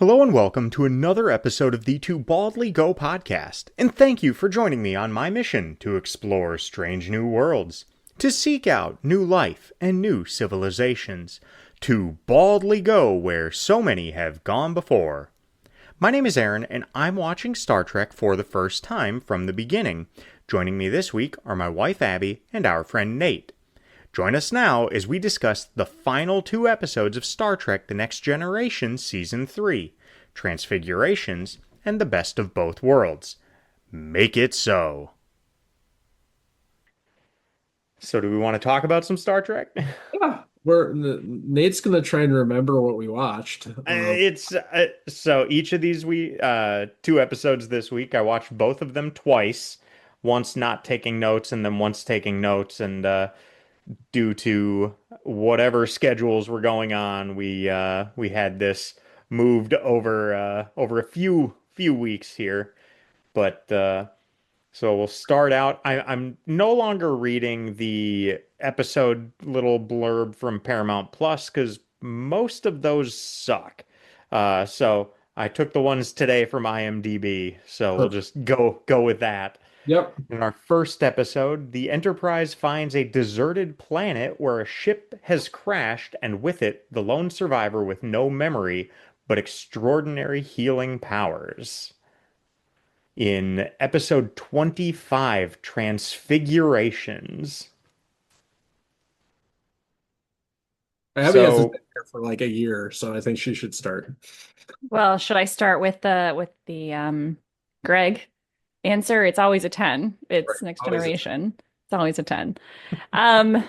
Hello and welcome to another episode of the To Baldly Go podcast, and thank you for joining me on my mission to explore strange new worlds, to seek out new life and new civilizations, to baldly go where so many have gone before. My name is Aaron, and I'm watching Star Trek for the first time from the beginning. Joining me this week are my wife Abbie and our friend Nate. Join us now as we discuss the final two episodes of Star Trek The Next Generation Season 3, Transfigurations, and The Best of Both Worlds. Make it so. So do we want to talk about some Star Trek? Yeah, Nate's gonna try and remember what we watched. It's so each of these two episodes this week I watched both of them twice, once not taking notes and then once taking notes, and due to whatever schedules were going on, we had this moved over a few weeks here. But so we'll start out. I'm no longer reading the episode little blurb from Paramount Plus because most of those suck. So I took the ones today from IMDb, so we'll Perfect. just go with that. Yep. In our first episode, the Enterprise finds a deserted planet where a ship has crashed, and with it, the lone survivor with no memory but extraordinary healing powers. In episode 25, Transfigurations. Abby hasn't So, been here for like a year, so I think she should start. Well, should I start with the Greg answer? It's always a 10. Right. It's Next Always a Generation. It's always a 10. Um,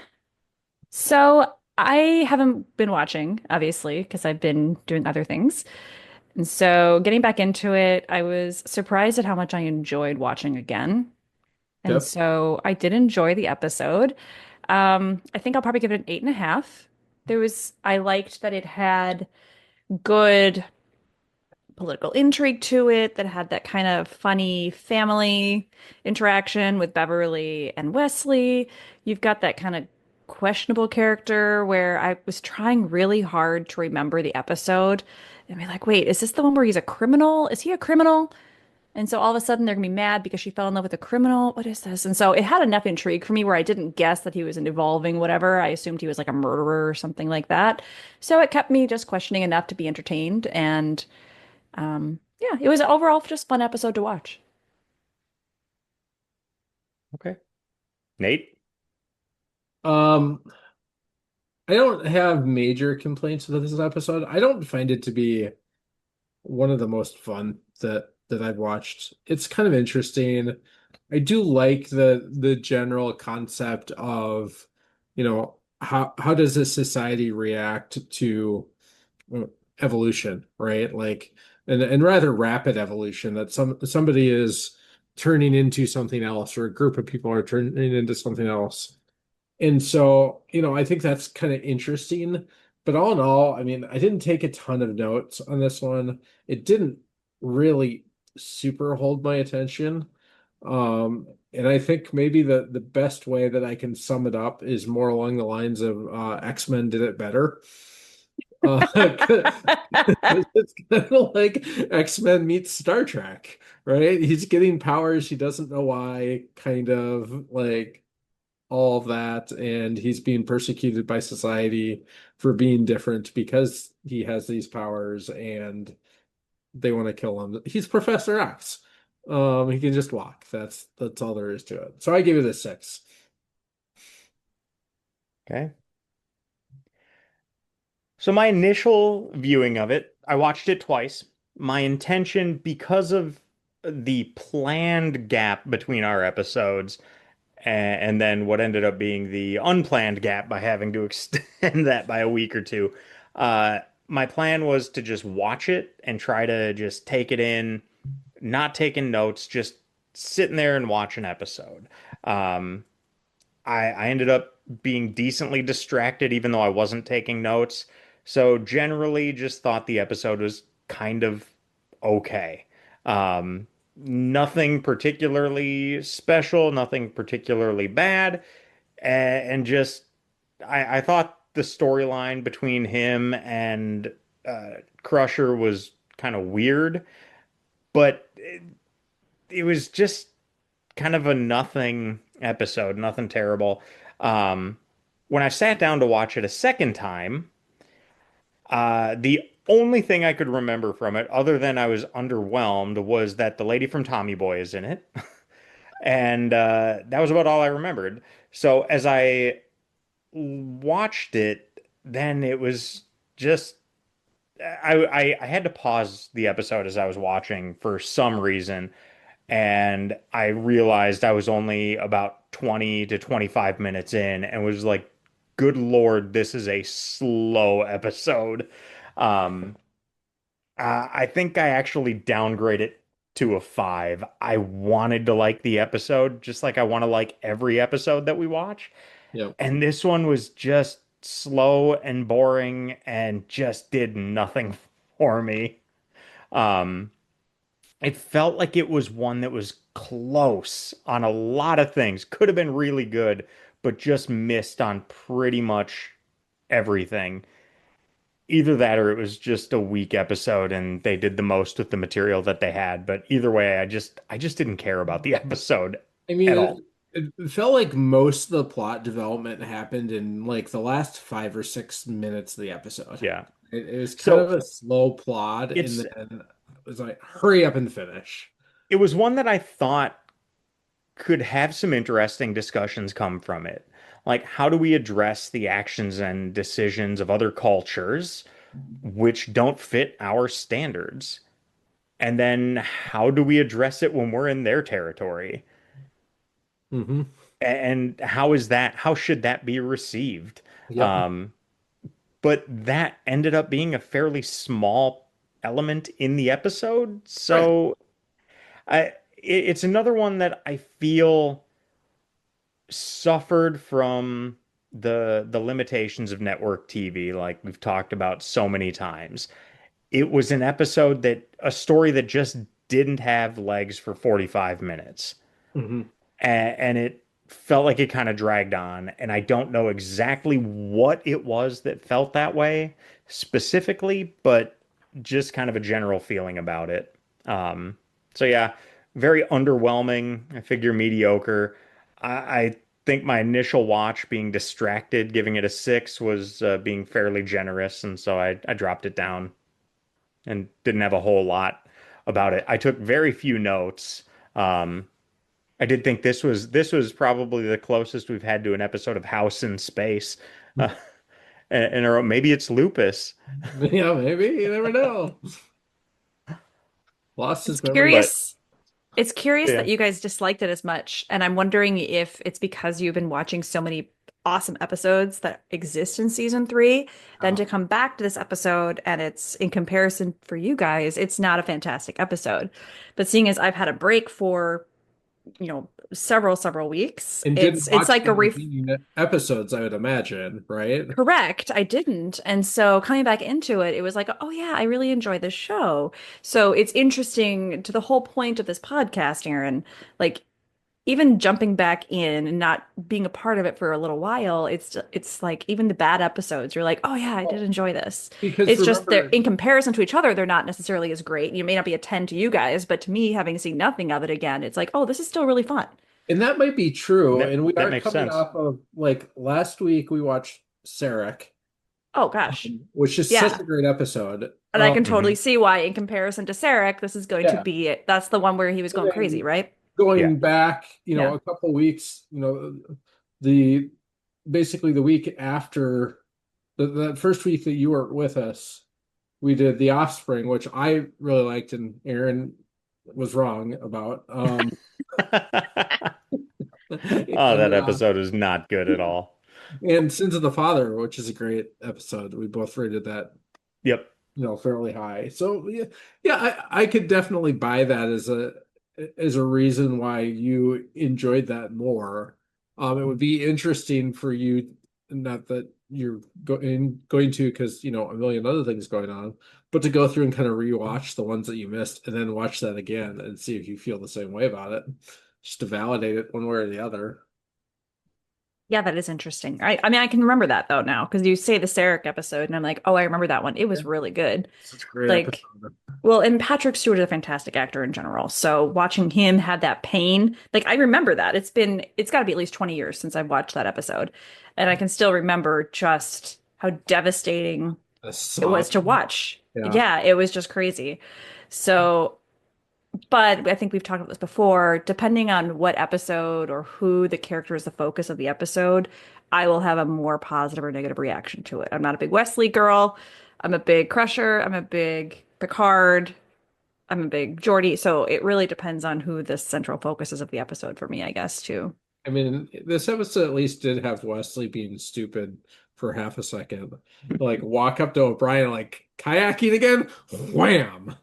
so I haven't been watching, obviously, because I've been doing other things. And so getting back into it, I was surprised at how much I enjoyed watching again. And Yep. so I did enjoy the episode. I think I'll probably give it an 8.5. I liked that it had good political intrigue to it that had that kind of funny family interaction with Beverly and Wesley. You've got that kind of questionable character where I was trying really hard to remember the episode and be like, wait, is this the one where he's a criminal? Is he a criminal? And so all of a sudden they're gonna be mad because she fell in love with a criminal. What is this? And so it had enough intrigue for me where I didn't guess that he was an evolving whatever. I assumed he was like a murderer or something like that. So it kept me just questioning enough to be entertained. And yeah, it was overall just fun episode to watch. okay. Nate? Um, I don't have major complaints with this episode. I don't find it to be one of the most fun that I've watched. It's kind of interesting. I do like the general concept of, how does a society react to uh, evolution, right? Like, and rather rapid evolution that somebody is turning into something else, or a group of people are turning into something else. And so, I think that's kind of interesting. But all in all, I mean, I didn't take a ton of notes on this one. It didn't really super hold my attention. And I think maybe the best way that I can sum it up is more along the lines of X-Men did it better. Uh, it's kind of like X-Men meets Star Trek, right? He's getting powers he doesn't know why, kind of like all of that, and he's being persecuted by society for being different because he has these powers and they want to kill him. He's Professor X. He can just walk. That's all there is to it. So I give it a 6. Okay. So my initial viewing of it, I watched it twice. My intention, because of the planned gap between our episodes, and then what ended up being the unplanned gap by having to extend that by a week or two, uh, my plan was to just watch it and try to just take it in, not taking notes, just sitting there and watch an episode. Um, I ended up being decently distracted, even though I wasn't taking notes. So generally, just thought the episode was kind of okay. Nothing particularly special, nothing particularly bad, and just I thought the storyline between him and Crusher was kind of weird, but it was just kind of a nothing episode, nothing terrible. Um, when I sat down to watch it a second time, the only thing I could remember from it, other than I was underwhelmed, was that the lady from Tommy Boy is in it. And that was about all I remembered. So as I watched it, then it was just I had to pause the episode as I was watching for some reason, and I realized I was only about 20 to 25 minutes in and was like, good Lord, this is a slow episode. Um, I think I actually downgrade it to a 5. I wanted to like the episode, just like I want to like every episode that we watch. Yep. And this one was just slow and boring and just did nothing for me. Um, it felt like it was one that was close on a lot of things. Could have been really good, but just missed on pretty much everything. Either that or it was just a weak episode and they did the most with the material that they had. But either way, I just didn't care about the episode I mean, at all. it felt like most of the plot development happened in like the last 5 or 6 minutes of the episode. Yeah. It was kind of So a slow plot, and it's then it was like, hurry up and finish. it was one that I thought could have some interesting discussions come from it. Like, how do we address the actions and decisions of other cultures which don't fit our standards? And then how do we address it when we're in their territory? Hmm. And how is that, how should that be received? Yep. Um, but that ended up being a fairly small element in the episode. Right. So it's another one that I feel suffered from the limitations of network TV, like we've talked about so many times. It was an episode that a story that just didn't have legs for 45 minutes. Hmm. And it felt like it kind of dragged on. And I don't know exactly what it was that felt that way specifically, but just kind of a general feeling about it. So yeah, very underwhelming. I figure mediocre. I think my initial watch, being distracted, giving it a 6, was being fairly generous, and so I dropped it down and didn't have a whole lot about it. I took very few notes. Um, I did think this was probably the closest we've had to an episode of House in Space, uh, and maybe it's Lupus, Yeah, maybe. You never know. Lost It's his memory. but curious. It's curious yeah, that you guys disliked it as much, and I'm wondering if it's because you've been watching so many awesome episodes that exist in season 3, then to come back to this episode and it's in comparison for you guys, it's not a fantastic episode. But seeing as I've had a break for, several weeks, And didn't it's watch like the a ref intervening episodes, I would imagine, right? Correct. I didn't. And so coming back into it, it was like, oh yeah, I really enjoy this show. So it's interesting to the whole point of this podcast, Aaron. Like even jumping back in and not being a part of it for a little while, it's like even the bad episodes, you're like, oh yeah, I did Well, enjoy this. because It's just they're remember, in comparison to each other, they're not necessarily as great. You may not be a 10 to you guys, but to me, having seen nothing of it again, it's like, oh, this is still really fun. and that might be true, that and we that are makes coming sense. off of like last week we watched Sarek, Oh gosh. which is such Yeah. a great episode. And I can Hmm. totally see why, in comparison to Sarek, this is going to Yeah, be that's the one where he was and going crazy, then right? Yeah. going back, Yeah. a couple weeks, the basically the week after the first week that you were with us, we did The Offspring, which I really liked, and Aaron was wrong about. Oh, And that episode is not good at all. and Sins of the Father, which is a great episode. We both rated that, Yep. fairly high. So yeah, yeah, I could definitely buy that as a reason why you enjoyed that more. It would be interesting for you, not that you're going to, because a million other things going on, but to go through and kind of rewatch the ones that you missed and then watch that again and see if you feel the same way about it, just to validate it one way or the other. Yeah, that is interesting. I mean, I can remember that though now because you say the Sarek episode, and I'm like, oh, I remember that one. It Yeah. was really good. Such a great Like, episode. well, and Patrick Stewart is a fantastic actor in general. So watching him have that pain, like I remember that. It's got to be at least 20 years since I've watched that episode. And I can still remember just how devastating The it was to song. watch. Yeah. Yeah, it was just crazy. So, but I think we've talked about this before, depending on what episode or who the character is the focus of the episode, I will have a more positive or negative reaction to it. I'm not a big Wesley girl. I'm a big Crusher. I'm a big Picard. I'm a big Geordi, so it really depends on who the central focus is of the episode for me, I guess, too. I mean, this episode at least did have Wesley being stupid for half a second. Like walk up to O'Brien like kayaking again, wham.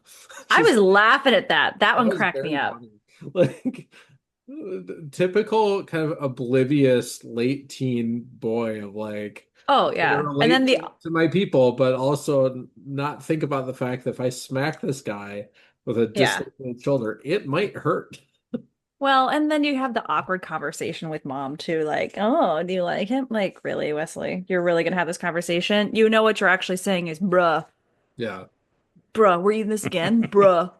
I Just was laughing at that. That that one was cracked me very up. funny. Like typical kind of oblivious late teen boy of like Oh, I can yeah. And then relate the to my people, but also not think about the fact that if I smack this guy with a yeah. dislocated shoulder, it might hurt. Well, and then you have the awkward conversation with mom too, like, oh, do you like him? Like, really, Wesley? You're really gonna have this conversation? You know what you're actually saying is, bruh, Yeah. bruh, we're eating this again? Bruh.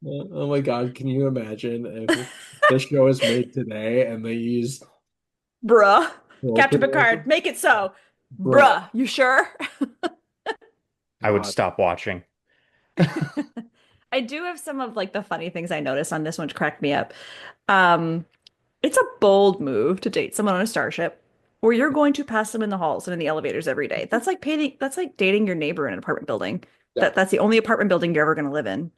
Oh my God, can you imagine if the show is made today and they use Bruh. Captain colloquialism? Picard, make it so. Bruh, Bruh, you sure? I would God. stop watching. I do have some of like the funny things I noticed on this one to crack me up. Um, it's a bold move to date someone on a starship where you're going to pass them in the halls and in the elevators every day. That's like dating your neighbor in an apartment building. Yeah. That's the only apartment building you're ever going to live in.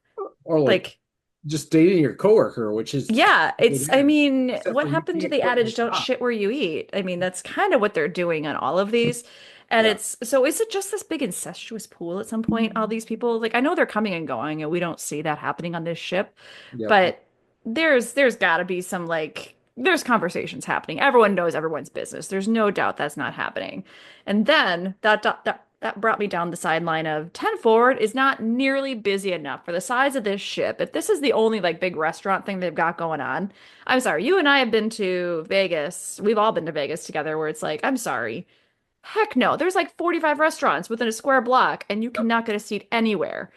Or like Like, just dating your coworker, which is yeah, it I is, mean, except what for you happened to can't the quit your adage, don't job. shit where you eat? I mean, that's kind of what they're doing on all of these. And Yeah. it's so is it just this big incestuous pool at some point, all these people? Like I know they're coming and going, and we don't see that happening on this ship, Yep. but there's gotta be some like there's conversations happening. Everyone knows everyone's business. There's no doubt that's not happening. And then that brought me down the sideline of 10 forward is not nearly busy enough for the size of this ship. If this is the only like big restaurant thing they've got going on, I'm sorry. You and I have been to Vegas. We've all been to Vegas together where it's like, I'm sorry. Heck no. There's like 45 restaurants within a square block and you Yep. cannot get a seat anywhere.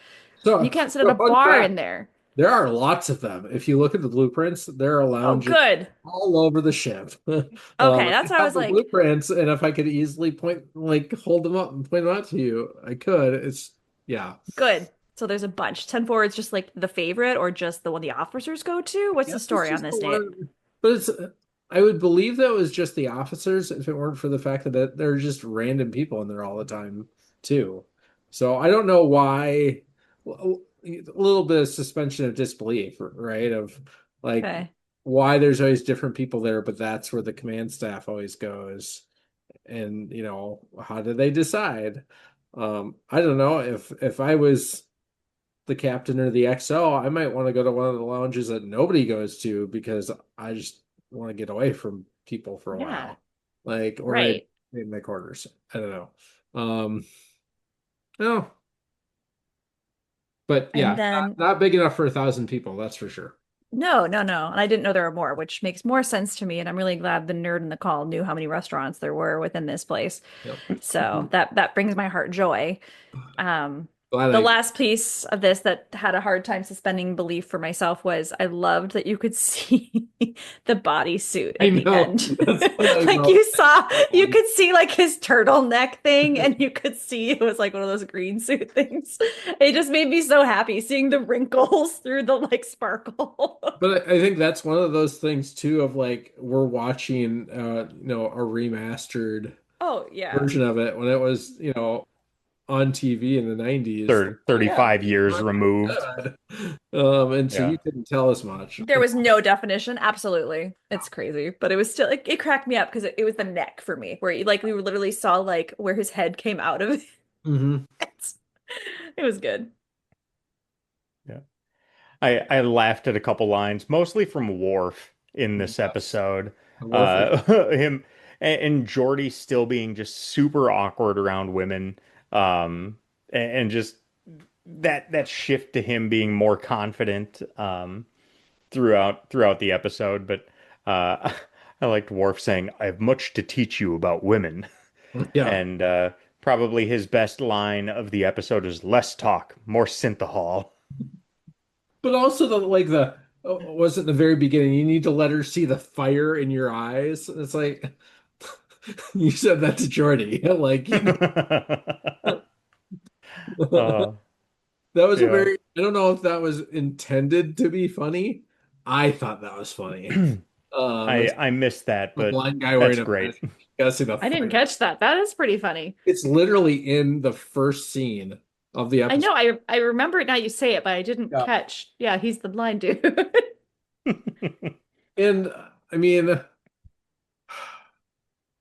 You So, can't sit at so a fun bar in fact, there. there are lots of them. If you look at the blueprints, there are Oh, lounges good. all over the ship. Okay, I that's what I have was the like. blueprints, and if I could easily point, like, hold them up and point them out to you, I could. It's yeah, Good. So there's a bunch. 10 forward's just like the favorite or just the one the officers go to? What's yeah. the It's story on just the this, Nate? one, but it's. I would believe that was just the officers if it weren't for the fact that there are just random people in there all the time too. So I don't know why. A little bit of suspension of disbelief, right? Of like Okay. why there's always different people there, but that's where the command staff always goes. And how do they decide? I don't know if I was the captain or the XO, I might want to go to one of the lounges that nobody goes to because I just want to get away from people for a Yeah. while. Like, or I Right. in my quarters. I don't know. No, but And yeah, then not big enough for 1,000 people, that's for sure. no, no, no. And I didn't know there were more, which makes more sense to me. And I'm really glad the nerd in the call knew how many restaurants there were within this place. Yep. So that brings my heart joy. Um, Glad the I last piece of this that had a hard time suspending belief for myself was I loved that you could see the bodysuit I at the know. end. That's what I Like wrote. you could see like his turtleneck thing, and you could see it was like one of those green suit things. It just made me so happy seeing the wrinkles through the like sparkle. But I think that's one of those things too of like we're watching a remastered Oh yeah. version of it when it was, on TV in the 90s. Like, yeah, 35 years not removed. good. And so Yeah. you couldn't tell as much. There was no definition. Absolutely. It's crazy. But it was still it cracked me up because it was the neck for me, where like we literally saw like where his head came out of Hmm. it. It was good. Yeah. I laughed at a couple lines, mostly from Worf in this Yes. episode. The Wolf. Him and Geordi still being just super awkward around women. And just that shift to him being more confident throughout the episode. But I liked Worf saying, "I have much to teach you about women." Yeah. And probably his best line of the episode is less talk, more synthahol. But also was it the very beginning? You need to let her see the fire in your eyes. It's like you said that to Geordi. Like uh, that was a yeah. very, I don't know if that was intended to be funny. I thought that was funny. It's I missed that, a but blind guy wearing that's a mask. great. You gotta see the I didn't fire. catch that. That is pretty funny. It's literally in the first scene of the I episode. know, I remember it now you say it, but I didn't Yeah. catch. Yeah, he's the blind dude. And I mean,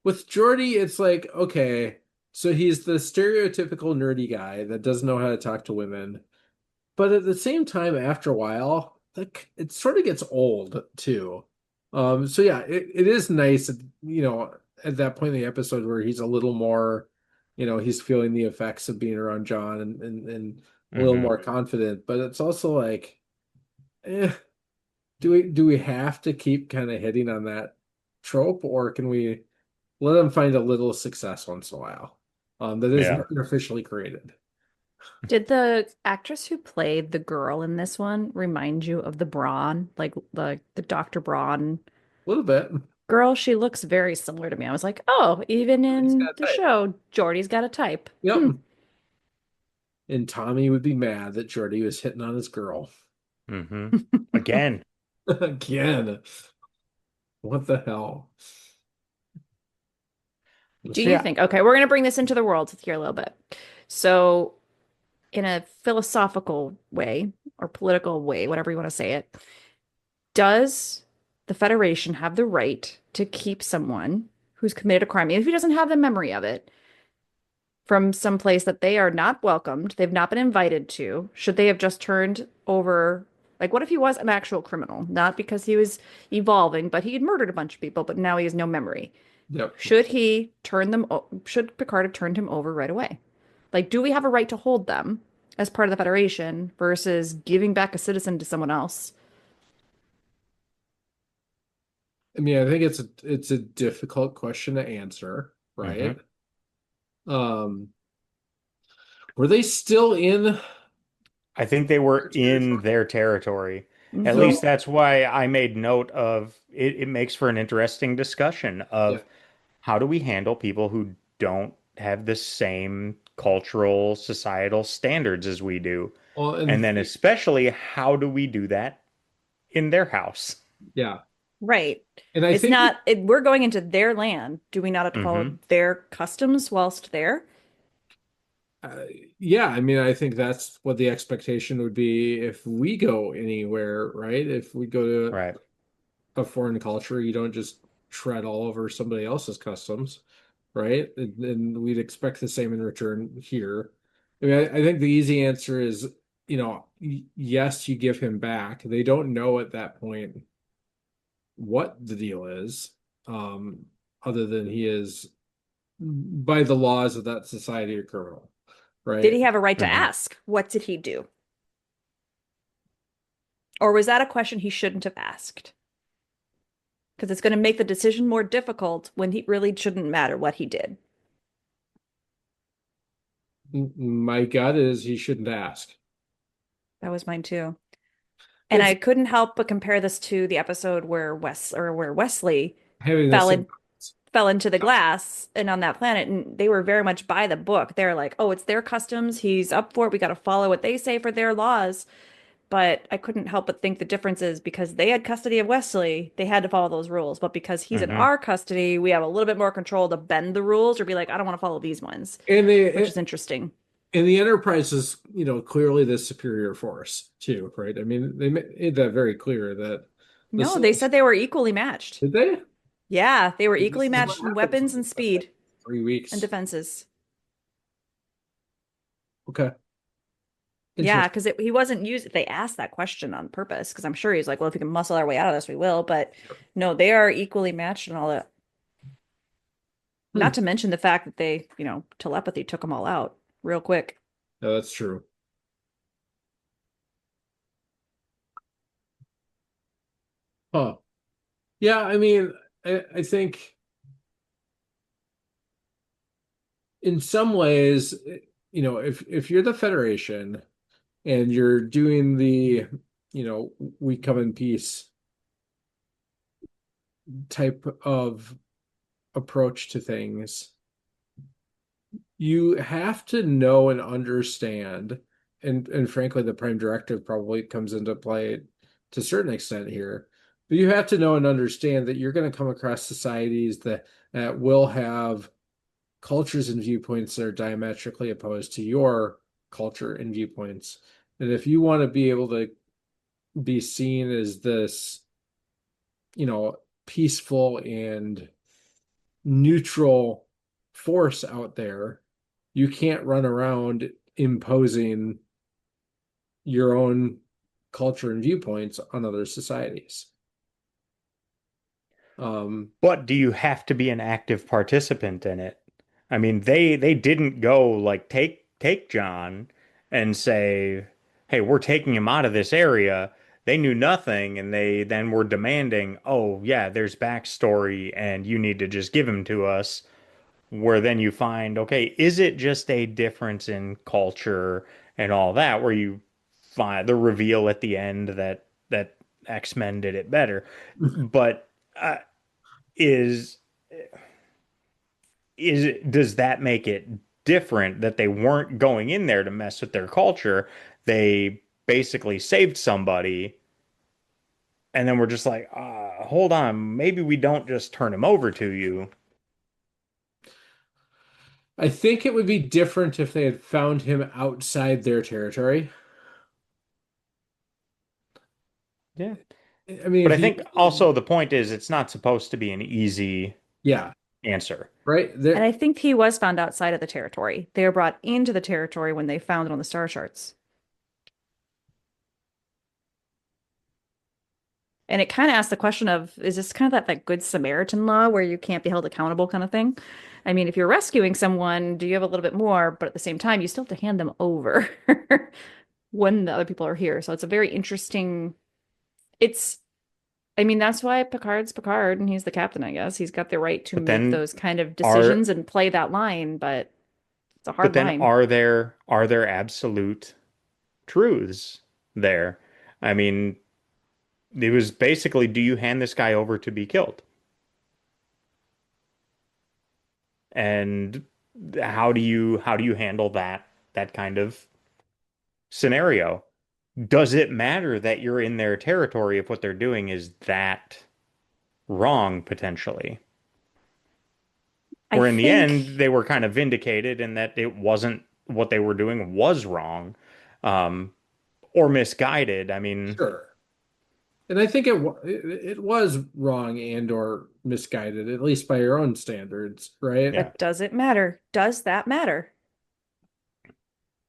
with Geordi, it's like, okay, so he's the stereotypical nerdy guy that doesn't know how to talk to women. But at the same time, after a while, like it sort of gets old too. So yeah, it is nice, at that point in the episode where he's a little more, he's feeling the effects of being around John and a little Hmm. more confident. But it's also like, eh, do we have to keep kind of hitting on that trope, or can we let him find a little success once in a while? That isn't Yeah. artificially created. Did the actress who played the girl in this one remind you of the Braun, like the Dr. Braun A little bit. girl? She looks very similar to me. I was like, oh, even He's in got the type. show, Geordie's got a type. Yep. Hmm. And Tommy would be mad that Geordi was hitting on his girl. Hmm. Again. Again. What the hell? Do So you yeah, think, okay, we're going to bring this into the world here a little bit. So, in a philosophical way or political way, whatever you want to say it, does the Federation have the right to keep someone who's committed a crime, even if he doesn't have the memory of it, from some place that they are not welcomed, they've not been invited to? Should they have just turned over, like, what if he was an actual criminal, not because he was evolving, but he had murdered a bunch of people, but now he has no memory? yep. Should Picard have turned him over right away? Like, do we have a right to hold them as part of the Federation versus giving back a citizen to someone else? I mean, I think it's a difficult question to answer, Hmm. right? Um, were they still in I think they were their in territory? their territory. At Hmm. least So that's why I made note of it. It makes for an interesting discussion yeah. of how do we handle people who don't have the same cultural, societal standards as we do? Well, And and then especially how do we do that in their house? yeah. Right. And I It's think not, we're going into their land. Do we not have to Hmm. follow their customs whilst there? uh, yeah, I mean, I think that's what the expectation would be if we go anywhere, right? If we go to Right. a foreign culture, you don't just tread all over somebody else's customs, right? And we'd expect the same in return here. I mean, I think the easy answer is, yes, you give him back. They don't know at that point what the deal is, um, other than he is, by the laws of that society, a criminal, Did right? he have a right to Hmm. ask? What did he do? Or was that a question he shouldn't have asked? Because it's going to make the decision more difficult when he really shouldn't matter what he did. My gut is he shouldn't ask. That was mine too. And It's I couldn't help but compare this to the episode where Wesley having the fell same. in fell into the glass and on that planet, and they were very much by the book. They're like, oh, it's their customs. He's up for it. We got to follow what they say for their laws. But I couldn't help but think the difference is because they had custody of Wesley, they had to follow those rules. But because he's in Hmm. our custody, we have a little bit more control to bend the rules or be like, I don't want to follow these ones, And which they is interesting. and the Enterprise is, clearly the superior force too, right? I mean, they made that very clear that No, this they said they were equally matched. did they? Yeah, they were This equally is what matched in happens weapons when you and spend like speed 3 weeks. and defenses. Okay, Yeah, interesting. because he wasn't used. They asked that question on purpose because I'm sure he's like, well, if we can muscle our way out of this, we will. But no, they are equally matched and all that. Hmm. Not to mention the fact that they, telepathy took them all out real quick. No, that's true. Huh. Yeah, I mean, I think in some ways, if you're the Federation and you're doing we come in peace type of approach to things, you have to know and understand, and frankly, the Prime Directive probably comes into play to a certain extent here, but you have to know and understand that you're going to come across societies that will have cultures and viewpoints that are diametrically opposed to your culture and viewpoints. And if you want to be able to be seen as this, peaceful and neutral force out there, you can't run around imposing your own culture and viewpoints on other societies. But do you have to be an active participant in it? I mean, they didn't go like take John and say, "Hey, we're taking him out of this area." They knew nothing, and they then were demanding, "Oh, yeah, there's backstory, and you need to just give him to us." Where then you find, okay, is it just a difference in culture and all that, where you find the reveal at the end that X-Men did it better, but is does that make it different that they weren't going in there to mess with their culture? They basically saved somebody, and then we're just like, hold on, maybe we don't just turn him over to you. I think it would be different if they had found him outside their territory. Yeah. I mean, But if I think he, also the point is it's not supposed to be an easy yeah, answer. right And there. I think he was found outside of the territory. They were brought into the territory when they found it on the star charts. And it kind of asks the question of, is this kind of that good Samaritan law where you can't be held accountable kind of thing? I mean, if you're rescuing someone, do you have a little bit more? But at the same time, you still have to hand them over when the other people are here. So it's a very interesting, it's, I mean, that's why Picard's Picard and he's the captain, I guess. He's got the right to But make then those kind of are decisions and play that line, but it's a but hard then line. are there absolute truths there? I mean, it was basically, do you hand this guy over to be killed? And how do you handle that kind of scenario? Does it matter that you're in their territory if what they're doing is that wrong potentially? I Where in the think, end they were kind of vindicated in that it wasn't what they were doing was wrong, um, or misguided. I mean, Sure. And I think it was wrong and or misguided, at least by your own standards, right? yeah. but does it matter? Does that matter?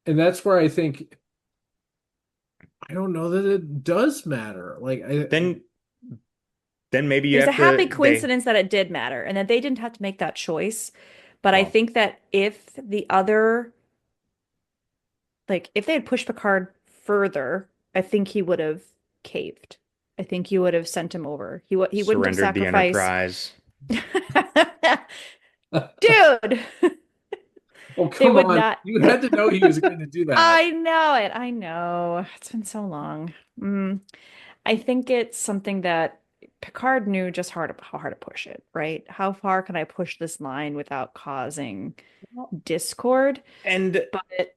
And that's where I think I don't know that it does matter. Like Then maybe It you was a have happy to they coincidence that it did matter and that they didn't have to make that choice. But I well, think that if the other, like, if they had pushed Picard further, I think he would have caved. I think he would have sent him over. He wouldn't have surrendered the sacrificed. Enterprise. I Dude, oh they come would on. not. You had to know he was going to do that. I know it. I know. It's been so long. I think it's something that Picard knew just how hard to push it, right? How far can I push this line without causing discord? And But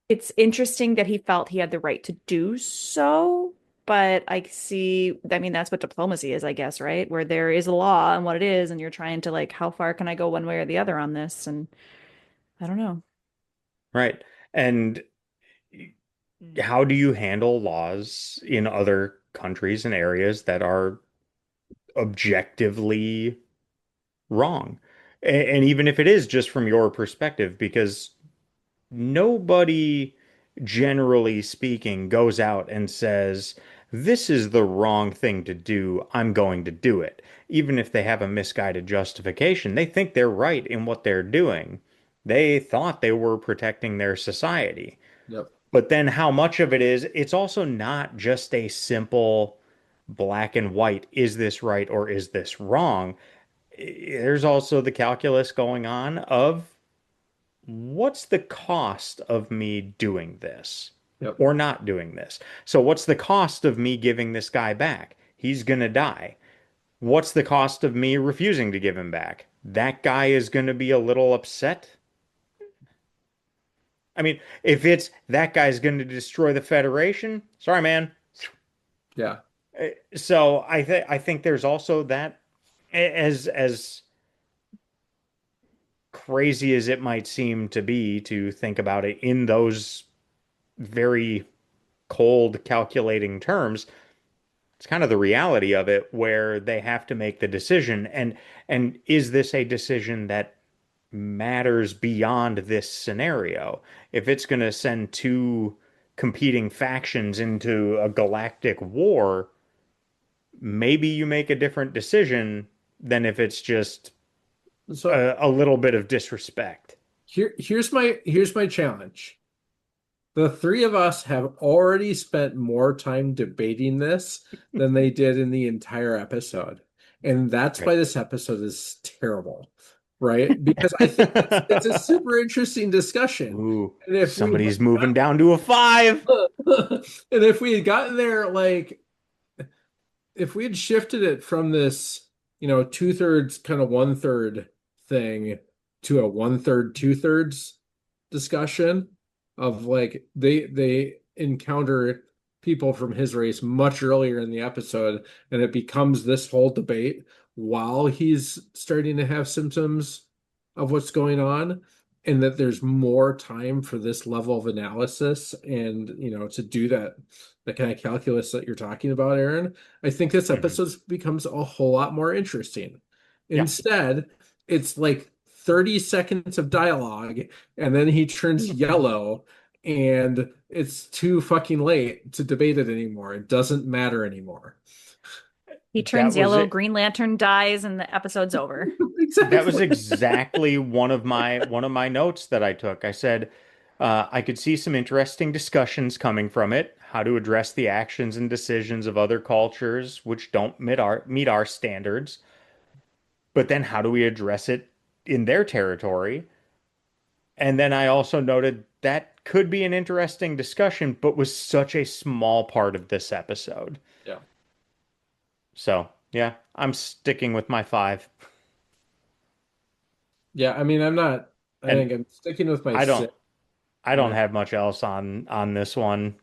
it's interesting that he felt he had the right to do so. But I see, I mean, that's what diplomacy is, I guess, right? Where there is a law and what it is, and you're trying to like, how far can I go one way or the other on this? And I don't know. right. And how do you handle laws in other countries and areas that are objectively wrong? And even if it is just from your perspective, because nobody, generally speaking, goes out and says, this is the wrong thing to do. I'm going to do it. Even if they have a misguided justification, they think they're right in what they're doing. They thought they were protecting their society. Yep. But then how much of it is, it's also not just a simple, black and white. Is this right or is this wrong? There's also the calculus going on of what's the cost of me doing this Yep. or not doing this? So, what's the cost of me giving this guy back? He's going to die. What's the cost of me refusing to give him back? That guy is going to be a little upset. I mean, if it's that guy's going to destroy the Federation, sorry, man. Yeah. So I think there's also that as crazy as it might seem to be to think about it in those very cold calculating terms, it's kind of the reality of it where they have to make the decision, and is this a decision that matters beyond this scenario? If it's going to send two competing factions into a galactic war, maybe you make a different decision than if it's just So a little bit of disrespect. here's my challenge. The three of us have already spent more time debating this than they did in the entire episode. And that's Right. why this episode is terrible, right? Because I think it's a super interesting discussion. Ooh, And if we somebody's moving down to a five. and if we had gotten there, like if we had shifted it from this, two-thirds kind of one-third thing to a one-third, two-thirds discussion of like they encounter people from his race much earlier in the episode, and it becomes this whole debate while he's starting to have symptoms of what's going on, and that there's more time for this level of analysis and to do that kind of calculus that you're talking about, Aaron. I think this Mhm. episode becomes a whole lot more interesting. Yeah. Instead, it's like 30 seconds of dialogue, and then he turns yellow, and it's too fucking late to debate it anymore. It doesn't matter anymore. He That turns was yellow, it. Green Lantern dies, and the episode's over. That was Exactly. exactly one of my notes that I took. I said I could see some interesting discussions coming from it, how to address the actions and decisions of other cultures which don't meet our standards, but then how do we address it in their territory? And then I also noted that could be an interesting discussion, but was such a small part of this episode. Yeah. So, yeah, I'm sticking with my five. Yeah, I mean, I And think I'm sticking with my I don't six. I don't My have much else on this one.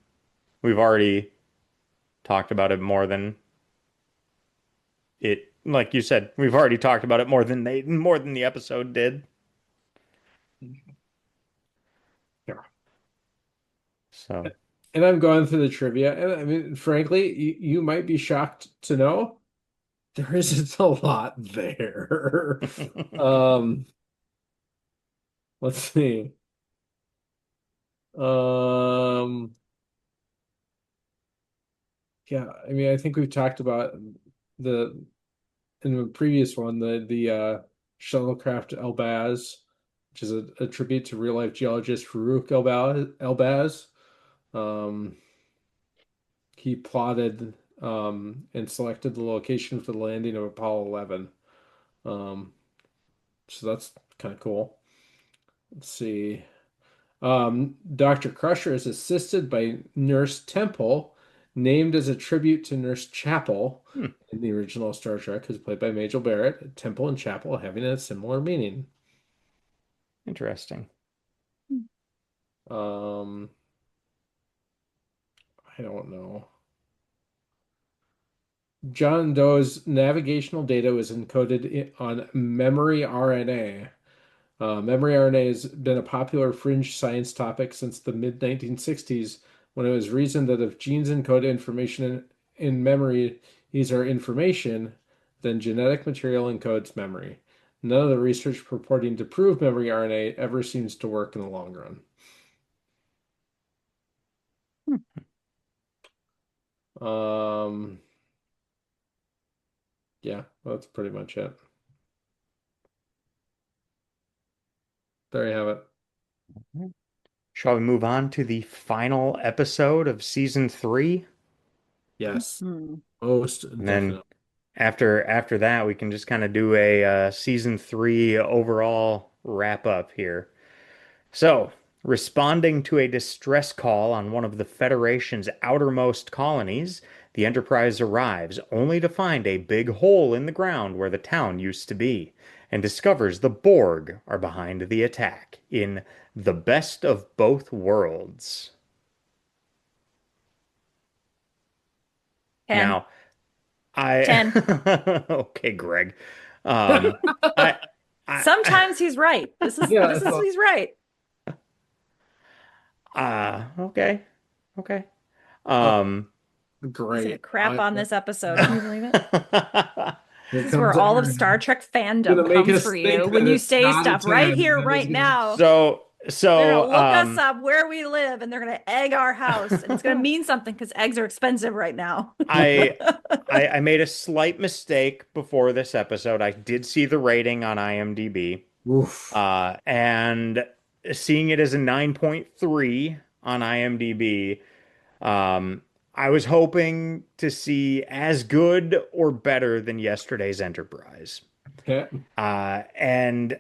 We've already talked about it more than it, like you said, we've already talked about it more than the episode did. Yeah. So, And I'm going through the trivia, and I mean, frankly, you might be shocked to know there isn't a lot there. Um, let's see. Um, yeah, I mean, I think we've talked about the in the previous one, the shuttlecraft Elbaz, which is a tribute to real life geologist Farouk Elbaz. Um, he plotted and selected the location for the landing of Apollo 11. Um, so that's kind of cool. Let's see. Dr. Crusher is assisted by Nurse Temple, named as a tribute to Nurse Chapel hmm, in the original Star Trek, who's played by Majel Barrett. Temple and Chapel having a similar meaning. interesting. Um, I don't know. John Doe's navigational data was encoded on memory RNA. Memory RNA has been a popular fringe science topic since the mid 1960s, when it was reasoned that if genes encode information in memory, these are information, then genetic material encodes memory. None of the research purporting to prove memory RNA ever seems to work in the long run. Um, yeah, that's pretty much it. There you have it. Shall we move on to the final episode of season 3? Yes. Hmm. Most And then definitely. after that, we can just kind of do a season 3 overall wrap up here. So, responding to a distress call on one of the Federation's outermost colonies, the Enterprise arrives only to find a big hole in the ground where the town used to be, and discovers the Borg are behind the attack in The Best of Both Worlds. 10. Now, I 10. okay, Greg. Um, I, I, Sometimes he's right. Yeah, This is so he's right. okay, okay. uh, Um, He's gonna great. crap on this episode. Can you believe it? Here This is where comes all of Aaron. Star Trek Gonna fandom make comes us for think you when that you it's say not a stuff right 10, here, and then right he's gonna. now. so They're so gonna look us up where we live and they're gonna egg our house, and it's gonna mean something because eggs are expensive right now. I I made a slight mistake before this episode. I did see the rating on IMDb, Oof. and seeing it as a 9.3 on IMDb, um, I was hoping to see as good or better than yesterday's Enterprise. Okay. And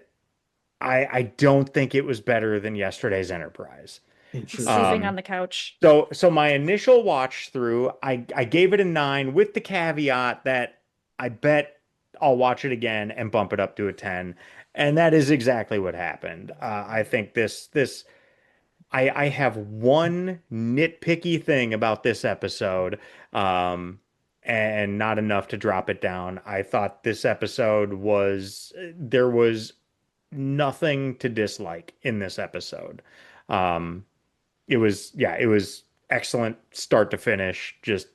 I don't think it was better than yesterday's Enterprise. He's sleeping Interesting. on the couch. So my initial watch through, I gave it a 9 with the caveat that I bet I'll watch it again and bump it up to a 10. And that is exactly what happened. I think I have one nitpicky thing about this episode, and not enough to drop it down. I thought this episode there was nothing to dislike in this episode. Um, it was excellent start to finish, just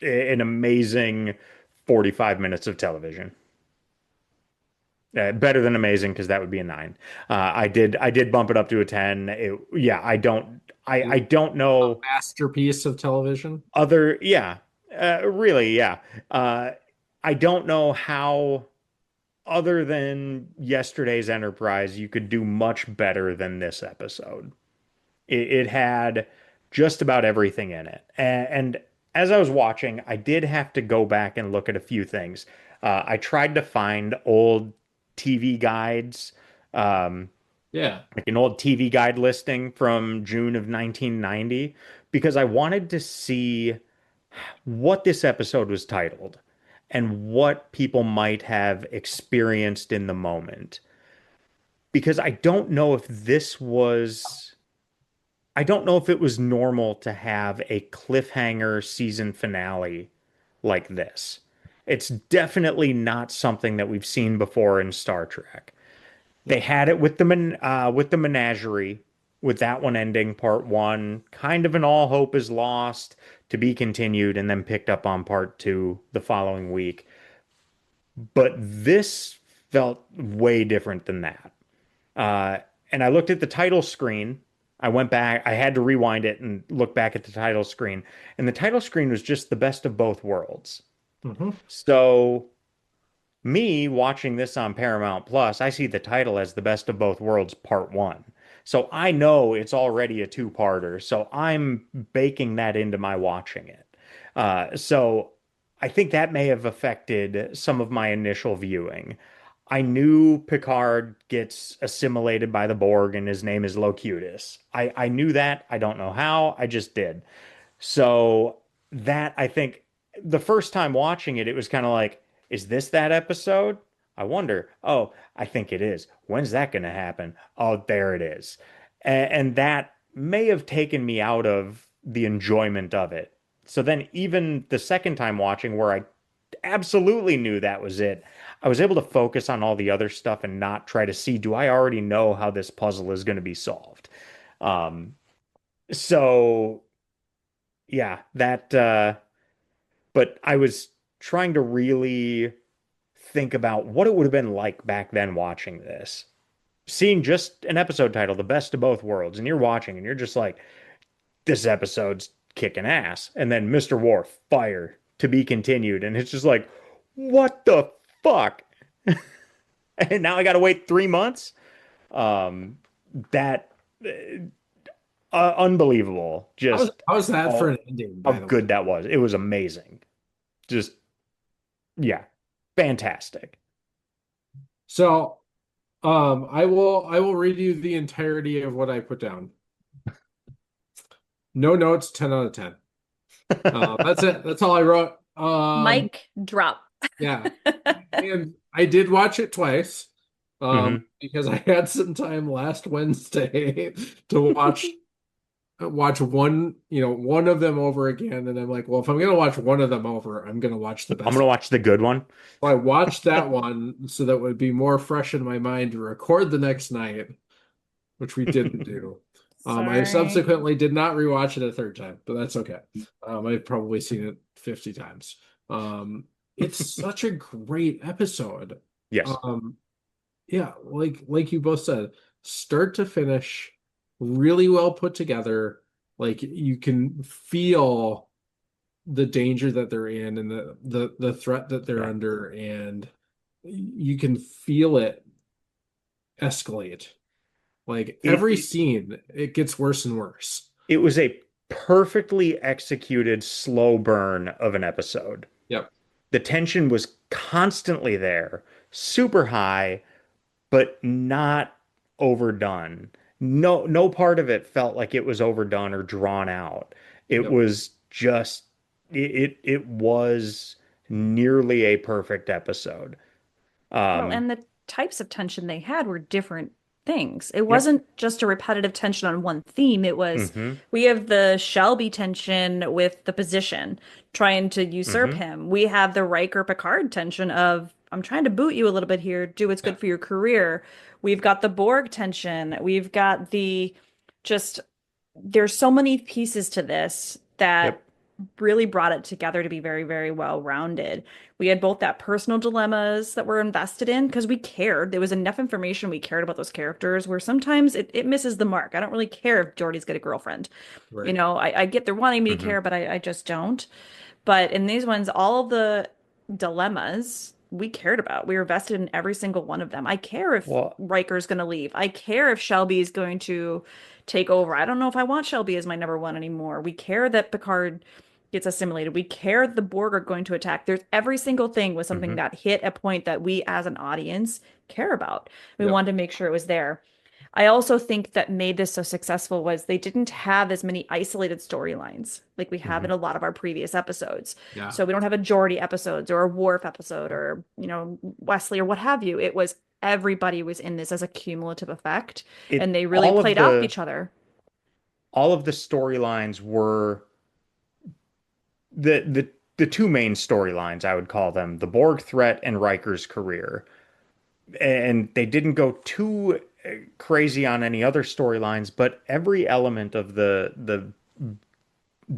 an amazing 45 minutes of television. Better than amazing because that would be a 9. I did bump it up to a 10. Yeah, I don't A know masterpiece of television. other, yeah, really, yeah. Uh, I don't know how, other than yesterday's Enterprise, you could do much better than this episode. It had just about everything in it. And as I was watching, I did have to go back and look at a few things. I tried to find old TV guides, um, Yeah. like an old TV guide listing from June of 1990, because I wanted to see what this episode was titled and what people might have experienced in the moment. Because I don't know if it was normal to have a cliffhanger season finale like this. It's definitely not something that we've seen before in Star Trek. They Yeah. had it with with the menagerie, with that one ending part one, kind of an all hope is lost to be continued, and then picked up on part two the following week. But this felt way different than that. Uh, and I looked at the title screen. I went back, I had to rewind it and look back at the title screen. And the title screen was just the best of both worlds. Hmm. So, me watching this on Paramount Plus, I see the title as the best of both worlds, part one. So I know it's already a two-parter. So I'm baking that into my watching it. So I think that may have affected some of my initial viewing. I knew Picard gets assimilated by the Borg and his name is Locutus. I knew that. I don't know how. I just did. So that I think the first time watching it, it was kind of like, is this that episode? I wonder. Oh, I think it is. When's that going to happen? Oh, there it is. And that may have taken me out of the enjoyment of it. So then, even the second time watching, where I absolutely knew that was it, I was able to focus on all the other stuff and not try to see, do I already know how this puzzle is going to be solved? Um, so yeah, but I was trying to really think about what it would have been like back then watching this. Seeing just an episode title, The Best of Both Worlds, and you're watching and you're just like, this episode's kicking ass. And then Mr. Worf, fire, to be continued. And it's just like, what the fuck? And now I got to wait 3 months. Um, that unbelievable. Just How's that for all an ending, how by the way? good that was. It was amazing. Just yeah, fantastic. So, I will read you the entirety of what I put down. No notes, 10 out of 10. That's it. That's all I wrote. Mic drop. Yeah. And I did watch it twice, Hmm. because I had some time last Wednesday to watch one of them over again. And I'm like, well, if I'm gonna watch one of them over, I'm gonna watch the I'm best gonna one. watch the good one. So I watched that one so that would be more fresh in my mind to record the next night, which we didn't do. I Sorry. subsequently did not rewatch it a third time, but that's okay. I've probably seen it 50 times. Um, it's such a great episode. Yes. Um, yeah, like you both said, start to finish, really well put together. Like you can feel the danger that they're in and the threat that they're Yeah. under, and you can feel it escalate. Like It, every it scene, it gets worse and worse. it was a perfectly executed slow burn of an episode. Yep, The tension was constantly there, super high, but not overdone. No part of it felt like it was overdone or drawn out. It yep, was just it was nearly a perfect episode. Well, Um, and the types of tension they had were different things. It yep. wasn't just a repetitive tension on one theme. It was Hmm. we have the Shelby tension with the position trying to usurp Hmm. him. We have the Riker Picard tension of I'm trying to boot you a little bit here, do what's yeah, good for your career. We've got the Borg tension. We've got the just there's so many pieces to this that Yep. really brought it together to be very, very well rounded. We had both that personal dilemmas that we're invested in because we cared. There was enough information we cared about those characters where sometimes it misses the mark. I don't really care if Geordi's got a girlfriend. right. I get they're wanting me to Hmm. care, but I just don't. But in these ones, all of the dilemmas we cared about. We were vested in every single one of them. I care if Well, Riker's going to leave. I care if Shelby's going to take over. I don't know if I want Shelby as my number one anymore. We care that Picard gets assimilated. We care the Borg are going to attack. There's every single thing was something hmm. that hit a point that we as an audience care about. We Yep, wanted to make sure it was there. I also think that made this so successful was they didn't have as many isolated storylines like we have Hmm. in a lot of our previous episodes. yeah. So we don't have a Geordi episodes or a Worf episode or, Wesley or what have you. It was everybody was in this as a cumulative effect and It they really played off each other. all of the storylines were the two main storylines, I would call them, the Borg threat and Riker's career. And they didn't go too crazy on any other storylines, but every element of the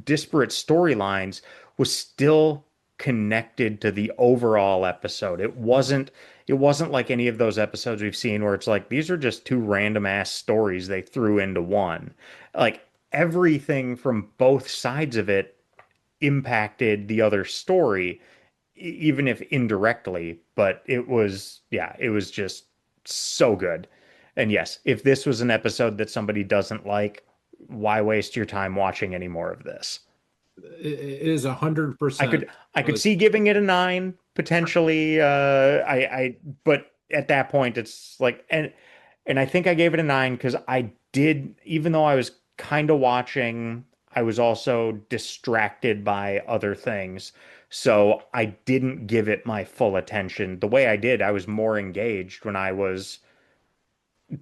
disparate storylines was still connected to the overall episode. It wasn't like any of those episodes we've seen where it's like these are just two random ass stories they threw into one. Like everything from both sides of it impacted the other story, even if indirectly, but it was just so good. And yes, if this was an episode that somebody doesn't like, why waste your time watching any more of this? It is a hundred I percent could I could was see giving it a 9 potentially. But at that point it's like and I think I gave it a 9 because I did, even though I was kind of watching, I was also distracted by other things. So I didn't give it my full attention. The way I did, I was more engaged when I was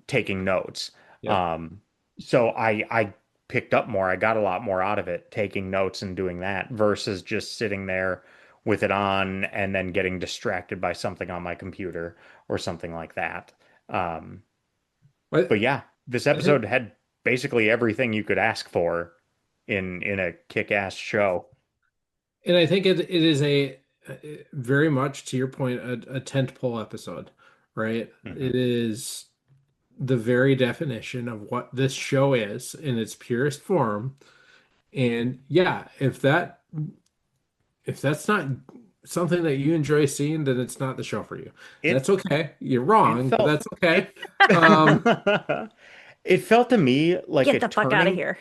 taking notes. yep. Um, so I picked up more. I got a lot more out of it taking notes and doing that versus just sitting there with it on and then getting distracted by something on my computer or something like that. Um, But but yeah, this I think episode had basically everything you could ask for in a kick-ass show. and I think it is a very much to your point a tentpole episode, right? Hmm. It is the very definition of what this show is in its purest form. And yeah, if that's not something that you enjoy seeing, then it's not the show for you. It That's okay. You're it wrong, but felt that's okay. it Um, it felt to me like Get a the fuck out of turning here.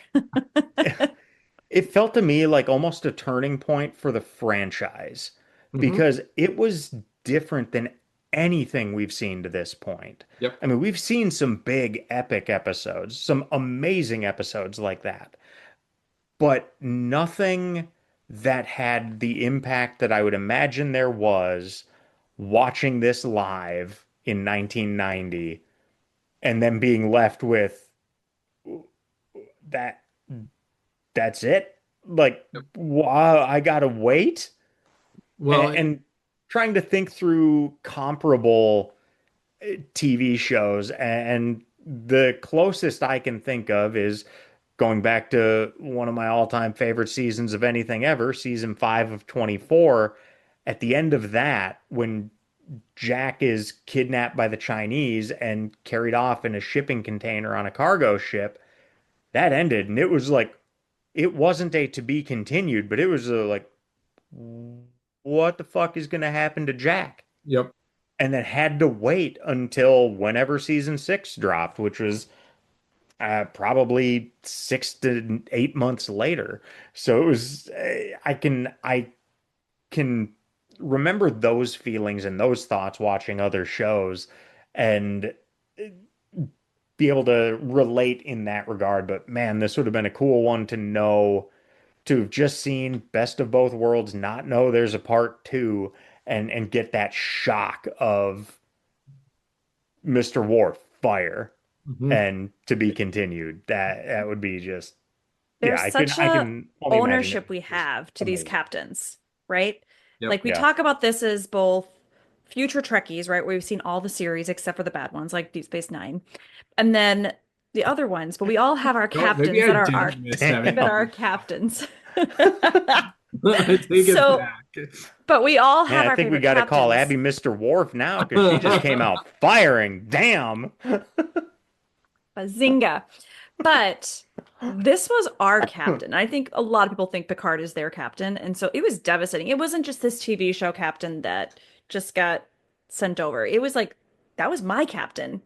it felt to me like almost a turning point for the franchise Hmm. because it was different than anything we've seen to this point. Yep. I mean, we've seen some big epic episodes, some amazing episodes like that, but nothing that had the impact that I would imagine there was watching this live in 1990 and then being left with that that's it. Like, Yep. wow, I gotta wait. Well, And trying to think through comparable TV shows, and the closest I can think of is going back to one of my all-time favorite seasons of anything ever, season 5 of 24. At the end of that, when Jack is kidnapped by the Chinese and carried off in a shipping container on a cargo ship, that ended, and it was like it wasn't a to be continued, but it was a like, what the fuck is going to happen to Jack? yep. And then had to wait until whenever season 6 dropped, which was probably 6 to 8 months later. So it was, I can remember those feelings and those thoughts watching other shows and be able to relate in that regard. But man, this would have been a cool one to know, to have just seen Best of Both Worlds, not know there's a part two, and get that shock of Mr. Worf fire Hmm. and to be continued. That would be just, yeah, There's I can such I a can only imagine it ownership we was just have to these amazing. captains, right? Yep. Like we Yeah. talk about this as both future Trekkies, right? Where we've seen all the series except for the bad ones, like Deep Space Nine, and then the other ones. But we all have our No, maybe captains I that are our didn't miss that are Damn. our everything. captains. I take it So, back. but we all Man, have I our think we favorite got to call captains. Abbie Mr. Worf now because she just came out firing. Damn. Bazinga. But this was our captain. I think a lot of people think Picard is their captain. And so it was devastating. It wasn't just this TV show captain that just got sent over. It was like, that was my captain.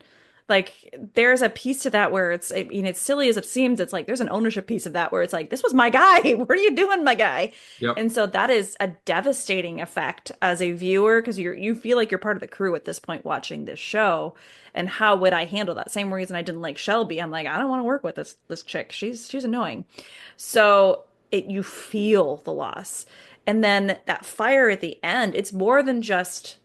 Like, there's a piece to that where it's, I mean, it's silly as it seems. It's like, there's an ownership piece of that where it's like, this was my guy. What are you doing, my guy? Yep. And so that is a devastating effect as a viewer because you feel like you're part of the crew at this point watching this show. And how would I handle that? Same reason I didn't like Shelby. I'm like, I don't want to work with this chick. She's annoying. So you feel the loss. And then that fire at the end, it's more than just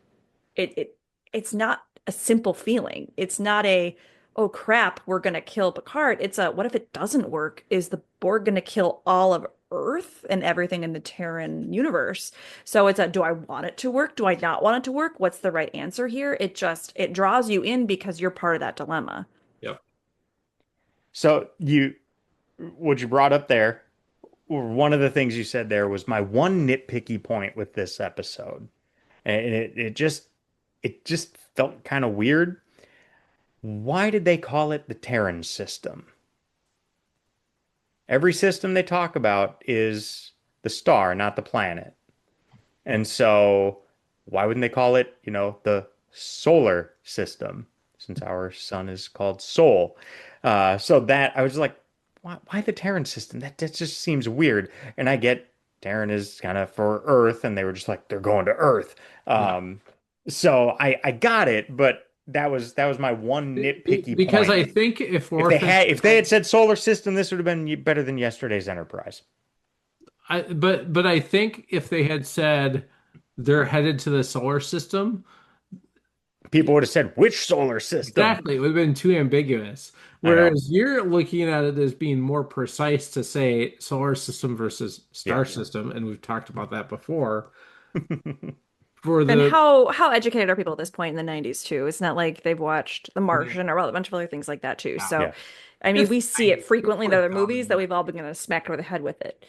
it's not a simple feeling. It's not a, oh crap, we're gonna kill Picard. It's a, what if it doesn't work? Is the Borg gonna kill all of Earth and everything in the Terran universe? So it's a, do I want it to work? Do I not want it to work? What's the right answer here? It draws you in because you're part of that dilemma. Yep. So what you brought up there, one of the things you said there was my one nitpicky point with this episode. And it just felt kind of weird. Why did they call it the Terran system? Every system they talk about is the star, not the planet. And so why wouldn't they call it, the solar system, since our sun is called Sol? So that I was like, why the Terran system? That just seems weird. And I get Terran is kind of for Earth, and they were just like, they're going to Earth. Yeah. So I got it, but that was my one nitpicky Because point. I think if If they Worf and had if they had said solar system, this would have been better than yesterday's Enterprise. but I think if they had said they're headed to the solar system, People would have said, which solar system? exactly, it would have been too ambiguous. I know. Whereas you're looking at it as being more precise to say solar system versus Yeah. star system, and we've talked about that before. For And the how educated are people at this point in the 90s too? It's not like they've watched The yeah, Martian or a bunch of other things like that too. So, Yeah. I mean, it's we see fine. it frequently in We're other movies that dumb. we've all been gonna smack over the head with it.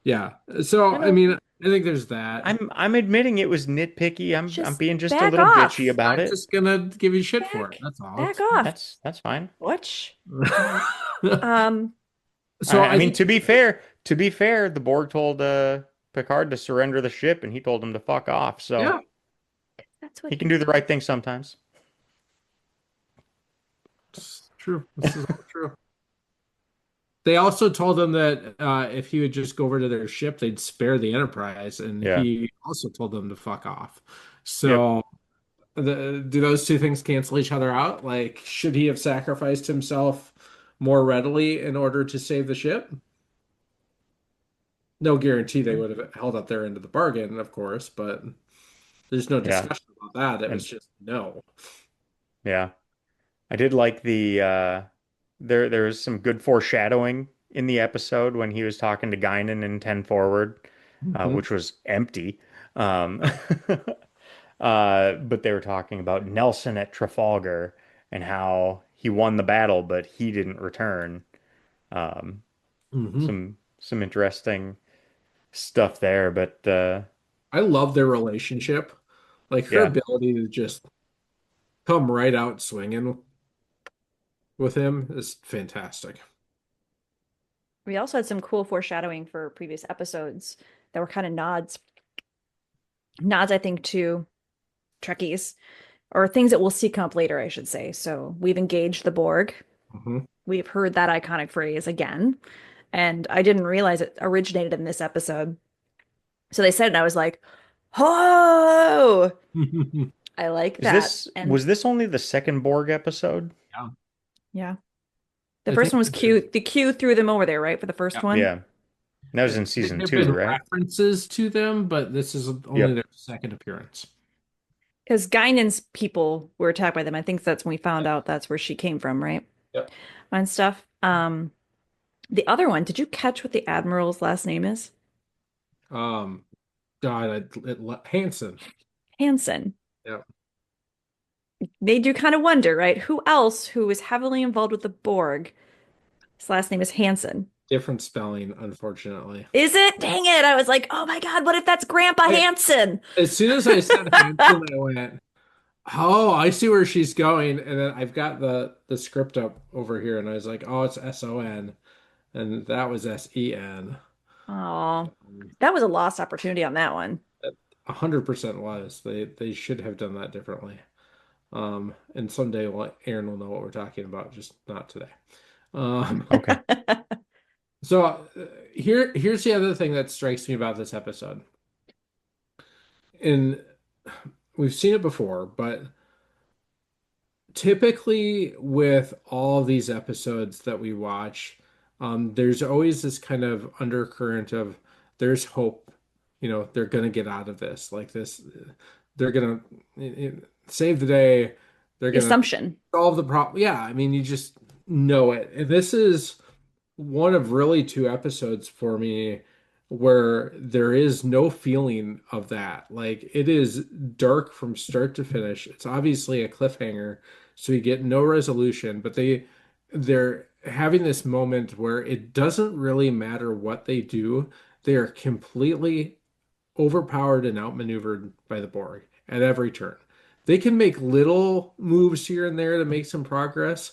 Yeah. So I I know. mean, I think there's that. I'm admitting it was nitpicky. I'm Just being just a back little bitchy off. about I'm it. just gonna give you shit for it. Back, That's all. back off. That's fine. Which, So um, I I mean, think to be fair, the Borg told Picard to surrender the ship, and he told him to fuck off. So yeah. that's what he can he do the did. right thing sometimes. True. This is all true. They also told him that if he would just go over to their ship, they'd spare the Enterprise, and Yeah. he also told them to fuck off. Yep. So, do those two things cancel each other out? Like, should he have sacrificed himself more readily in order to save the ship? No guarantee they would have held up their end of the bargain, of course, but there's no Yeah. discussion about that. It was And just no. yeah. I did like the there was some good foreshadowing in the episode when he was talking to Guinan in 10 Forward, Mhm. which was empty. Um, but they were talking about Nelson at Trafalgar and how he won the battle, but he didn't return. Um, Hmm. some interesting stuff there, but I love their relationship. Like her yeah, ability to just come right out swinging with him is fantastic. We also had some cool foreshadowing for previous episodes that were kind of nods, I think, to Trekkies or things that we'll see come up later, I should say. So we've engaged the Borg. Hmm. We've heard that iconic phrase again, and I didn't realize it originated in this episode. So they said it, and I was like, "Oh, I like is that." this And was this only the second Borg episode? Yeah. yeah, the I first think one was Q. The Q threw them over there, right, for the first yeah. one, Yeah, that was in There season have two, been right? references to them, but this is only Yep. their second appearance. because Guinan's people were attacked by them. I think that's when we found Yep. out that's where she came from, right? Yep. And stuff. The other one, did you catch what the admiral's last name is? Um, God, Hanson. Hansen. Yep. Made you kind of wonder, right? Who else who is heavily involved with the Borg? His last name is Hansen. Different spelling, unfortunately. Is it? Dang it. I was like, oh my God, what if that's Grandpa I, Hansen? as soon as I said Hanson, I went, "Oh, I see where she's going." And then I've got the script up over here, and I was like, "Oh, it's Son," and that was Sen. Oh, that was a lost opportunity on that one. 100% was. They should have done that differently. And someday Aaron will know what we're talking about, just not today. Um, Okay. so here's the other thing that strikes me about this episode. And we've seen it before, but typically with all these episodes that we watch, there's always this kind of undercurrent of there's hope, they're gonna get out of this. Like this, they're gonna save the day, they're The gonna assumption. solve the problem. Yeah, I mean, you just know it. And this is one of really two episodes for me where there is no feeling of that. Like it is dark from start to finish. It's obviously a cliffhanger, so you get no resolution, but they're having this moment where it doesn't really matter what they do. They are completely overpowered and outmaneuvered by the Borg at every turn. They can make little moves here and there to make some progress,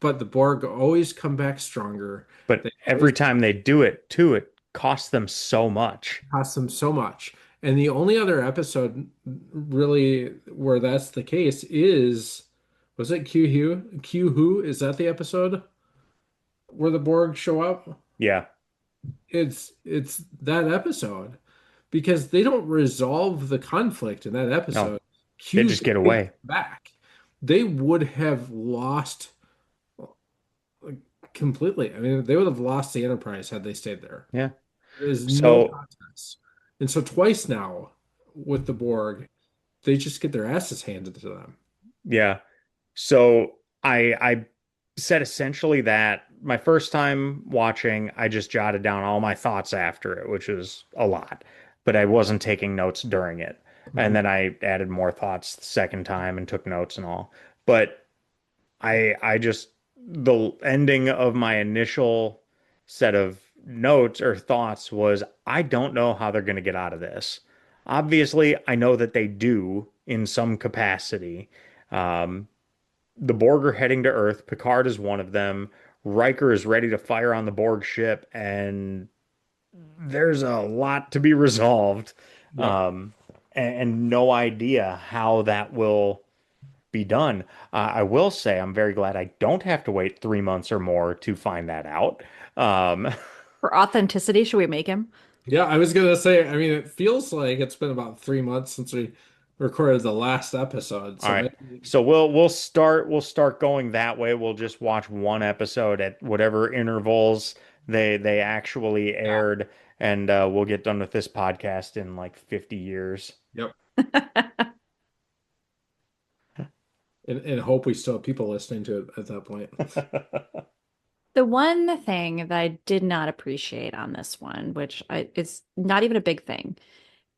but the Borg always come back stronger. But They always every time they do it, too, it costs them so much. cost them so much. And the only other episode really where that's the case is, was it Q Who? Q Who? Is that the episode where the Borg show up? Yeah. It's that episode because they don't resolve the conflict in that No, episode. they Q just get takes away. back. They would have lost like, completely. I mean, they would have lost the Enterprise had they stayed there. Yeah. There's no So, contest. And so twice now with the Borg, they just get their asses handed to them. yeah. So I said essentially that my first time watching, I just jotted down all my thoughts after it, which was a lot, but I wasn't taking notes during it. And Mhm. then I added more thoughts the second time and took notes and all. But I just the ending of my initial set of notes or thoughts was I don't know how they're going to get out of this. Obviously, I know that they do in some capacity. Um, the Borg are heading to Earth. Picard is one of them. Riker is ready to fire on the Borg ship, and there's a lot to be resolved. Yep. Um, and no idea how that will be done. I will say I'm very glad I don't have to wait 3 months or more to find that out. Um, For authenticity, should we make him? Yeah, I was gonna say, I mean, it feels like it's been about 3 months since we recorded the last episode, all so right. maybe So we'll start going that way. We'll just watch one episode at whatever intervals they actually yeah. aired, and we'll get done with this podcast in like 50 years. Yep. And hope we still have people listening to it at that point. The one thing that I did not appreciate on this one, it's not even a big thing,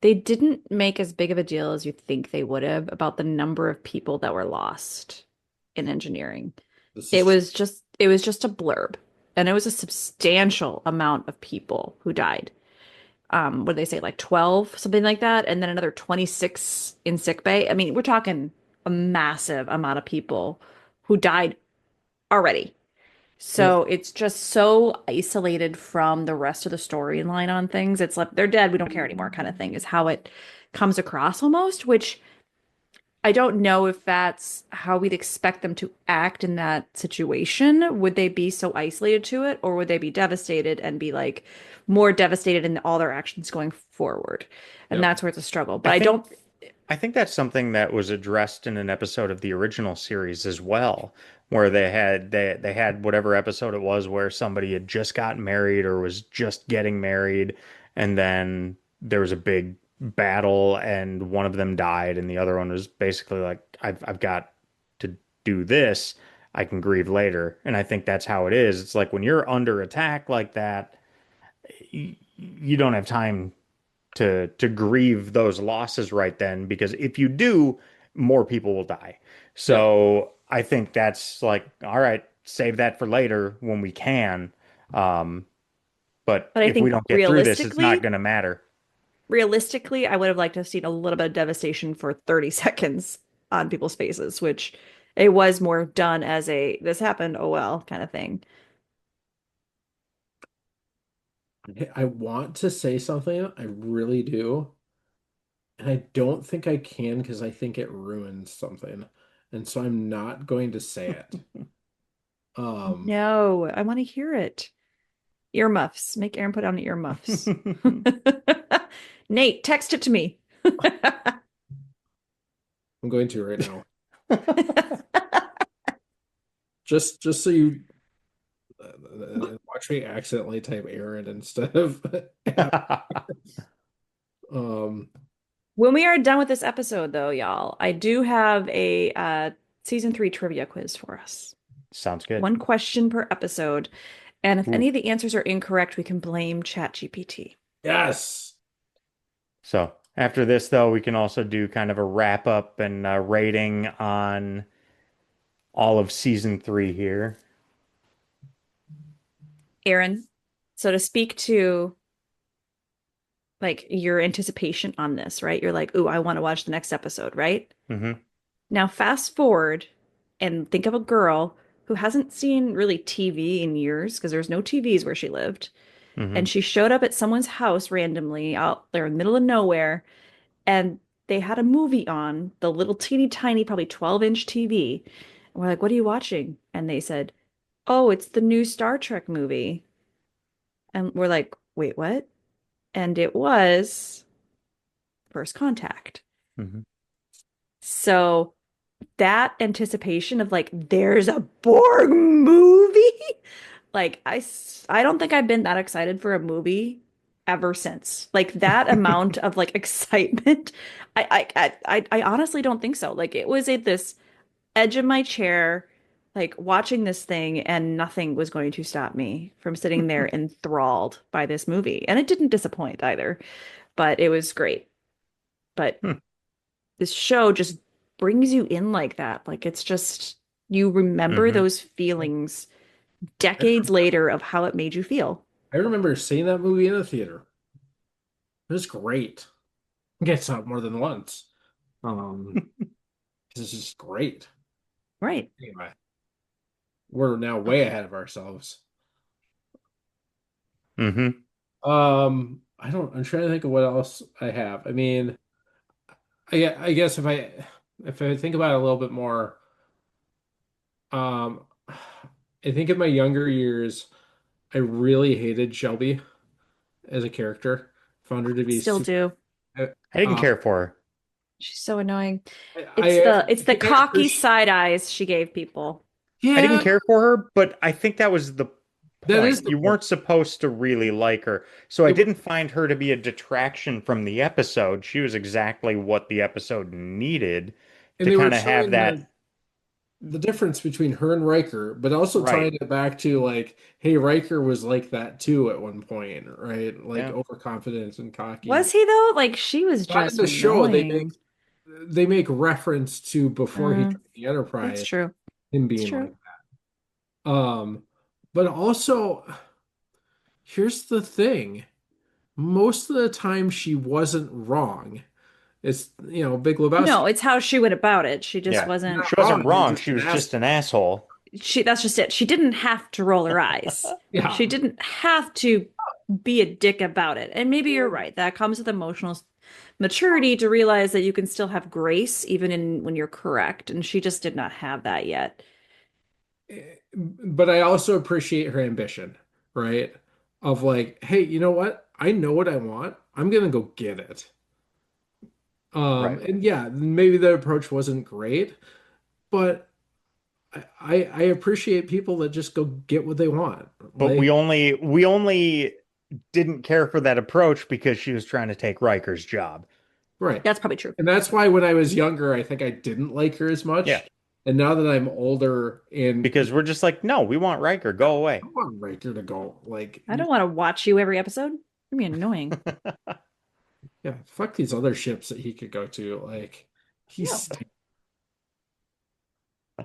they didn't make as big of a deal as you think they would have about the number of people that were lost in engineering. This It is was just a blurb, and it was a substantial amount of people who died. What did they say, like 12, something like that, and then another 26 in sick bay. I mean, we're talking a massive amount of people who died already. well, So it's just so isolated from the rest of the storyline on things. It's like they're dead, we don't care anymore kind of thing is how it comes across almost, which I don't know if that's how we'd expect them to act in that situation. Would they be so isolated to it, or would they be devastated and be like more devastated in all their actions going forward? And yep. that's where it's a struggle. I But I think don't, I think that's something that was addressed in an episode of the original series as well, where they had whatever episode it was where somebody had just gotten married or was just getting married, and then there was a big battle and one of them died and the other one was basically like, I've got to do this. I can grieve later. And I think that's how it is. It's like when you're under attack like that, you don't have time to grieve those losses right then because if you do, more people will die. Yep. So I think that's like, all right, save that for later when we can. Um, but but I if we think don't get through this, it's not going to matter. realistically, I would have liked to have seen a little bit of devastation for 30 seconds on people's faces, which it was more done as a this happened, oh well, kind of thing. I want to say something, I really do, and I don't think I can because I think it ruins something, and so I'm not going to say it. Um, No, I want to hear it. Earmuffs. Make Aaron put on earmuffs. Nate, text it to me. I'm going to right now. Just so you watch me accidentally type Aaron instead of um When we are done with this episode, though, y'all, I do have a season 3 trivia quiz for us. Sounds good. One question per episode. And if Ooh. any of the answers are incorrect, we can blame ChatGPT. yes. So after this, though, we can also do kind of a wrap up and rating on all of season three here. Aaron, so to speak to like your anticipation on this, right? You're like, ooh, I want to watch the next episode, right? Hmm. Now fast forward and think of a girl who hasn't seen really TV in years because there's no TVs where she lived. And Hmm. she showed up at someone's house randomly out there in the middle of nowhere, and they had a movie on, the little teeny tiny, probably 12-inch TV. And we're like, what are you watching? And they said, oh, it's the new Star Trek movie. And we're like, wait, what? And it was First Contact. Hmm. So that anticipation of like, there's a Borg movie. Like I don't think I've been that excited for a movie ever since. Like that amount of like excitement. I honestly don't think so. Like it was at this edge of my chair, like watching this thing, and nothing was going to stop me from sitting there enthralled by this movie. And it didn't disappoint either, but it was great. But this show just brings you in like that. Like it's just you remember Hmm. those feelings decades later of how it made you feel. I remember seeing that movie in the theater. It was great. I guess not more than once. Um, 'Cause it's just great. Right. Anyway, we're now way ahead of ourselves. Hmm. I'm trying to think of what else I have. I mean, I guess if I if I think about it a little bit more, I think in my younger years, I really hated Shelby as a character. Found her to be Still super. do. I didn't Uh, care for her. She's so annoying. I It's the can't cocky appreciate. side eyes she gave people. I didn't Yeah, care for her, but I think that was the that is point. the You point. weren't supposed to really like her. So I It was, didn't find her to be a detraction from the episode. She was exactly what the episode needed and to they were kind of have showing that the difference between her and Riker, but also right. tying it back to like, hey, Riker was like that too at one point, right? Like Yeah. overconfident and cocky. Was he though? Like she was Not in just the show. annoying. They make reference to before he Uh, joined the that's Enterprise, true. him It's being like true. that. But also, here's the thing. Most of the time she wasn't wrong. It's, Big No, Lebowski. it's how she went about it. She just Yeah. You're wasn't. not She wrong. wasn't You're wrong. just She an was ass. just an asshole. That's just it. She didn't have to roll her eyes. Yeah. She didn't have to be a dick about it. And maybe you're right. That comes with emotional maturity to realize that you can still have grace even in when you're correct. And she just did not have that yet. But I also appreciate her ambition, right? Of like, hey, you know what? I know what I want. I'm gonna go get it. Right. And yeah, maybe the approach wasn't great, but I appreciate people that just go get what they want. But Like, we only didn't care for that approach because she was trying to take Riker's job. right. That's probably true. And that's why when I was younger, I think I didn't like her as Yeah. much. And now that I'm older and Because we're just like, no, we want Riker. Go away. I want Riker to go, like, I don't want to watch you every episode. You're being annoying. yeah, fuck these other ships that he could go to. Like, Yeah. he's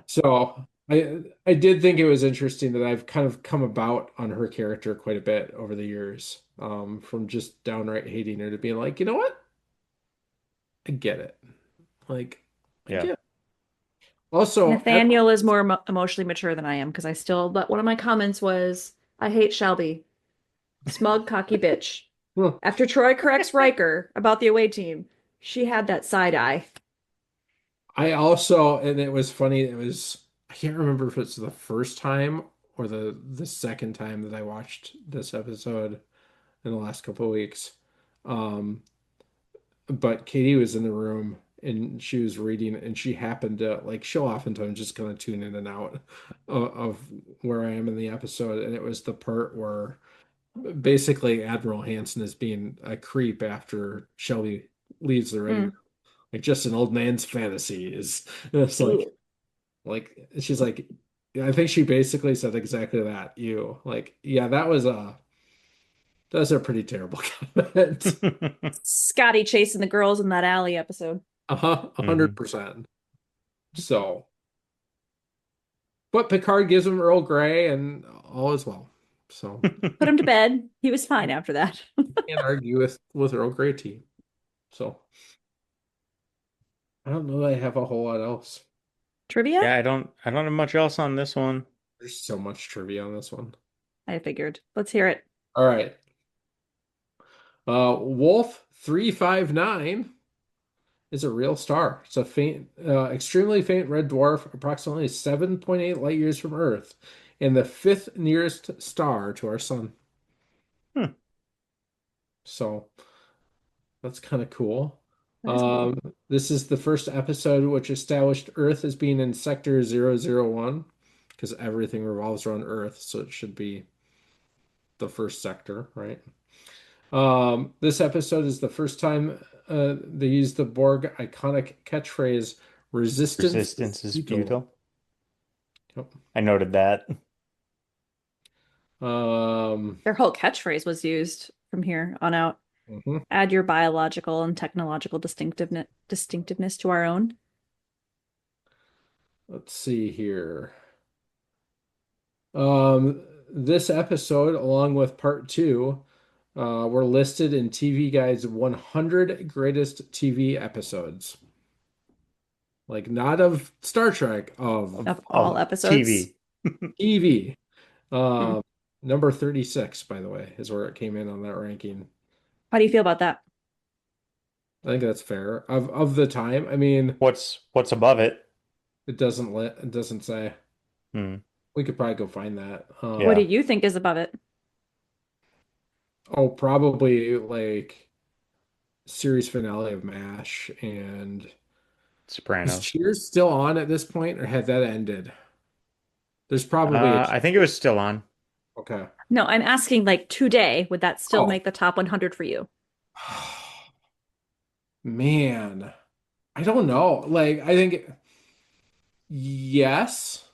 so I did think it was interesting that I've kind of come about on her character quite a bit over the years, from just downright hating her to being like, you know what? I get it. Like, I Yeah. get it. Also, Nathaniel is more emotionally mature than I am because I still, but one of my comments was, I hate Shelby. Smug, cocky bitch. After Troy corrects Riker about the away team, she had that side eye. I also, and it was funny, I can't remember if it's the first time or the second time that I watched this episode in the last couple of weeks. Um, but Katie was in the room and she was reading and she happened to like she'll oftentimes just kind of tune in and out of where I am in the episode. And it was the part where basically Admiral Hansen is being a creep after Shelby leaves the ready room. Mm. Like just an old man's fantasy is it's Ew. like she's like I think she basically said exactly that. You like, yeah, that's a pretty terrible comment. Scotty chasing the girls in that alley episode. Uh-huh, Mhm. 100%. So, but Picard gives him Earl Grey and all is well. So, Put him to bed. He was fine after that. can't argue with Earl Grey tea. So, I don't know that I have a whole lot else. Trivia? Yeah, I don't have much else on this one. There's so much trivia on this one. I figured. Let's hear it. All right. Wolf 359 is a real star. It's a extremely faint red dwarf, approximately 7.8 light years from Earth, and the fifth nearest star to our sun. Hmm. So that's kind of cool. That's cool. This is the first episode which established Earth as being in Sector 001 because everything revolves around Earth, so it should be the first sector, right? This episode is the first time they used the Borg iconic catchphrase, "Resistance is Resistance is futile." futile. Yep. I noted that. Their whole catchphrase was used from here on out. Mhm. Add your biological and technological distinctiveness to our own. Let's see here. This episode, along with part two, were listed in TV Guide's 100 greatest TV episodes. Like not of Star Trek, of Of all episodes. TV. TV. Hmm. Number 36, by the way, is where it came in on that ranking. How do you feel about that? I think that's fair. Of the time, I mean, What's above it? it doesn't say. Hmm. We could probably go find that. What do Yeah. you think is above it? Oh, probably like series finale of MASH. And is Sopranos. Cheers still on at this point, or had that ended? There's probably a I think it was still on. okay. No, I'm asking like today, would that still Oh make the top 100 for you? man, I don't know. Like, I think yes.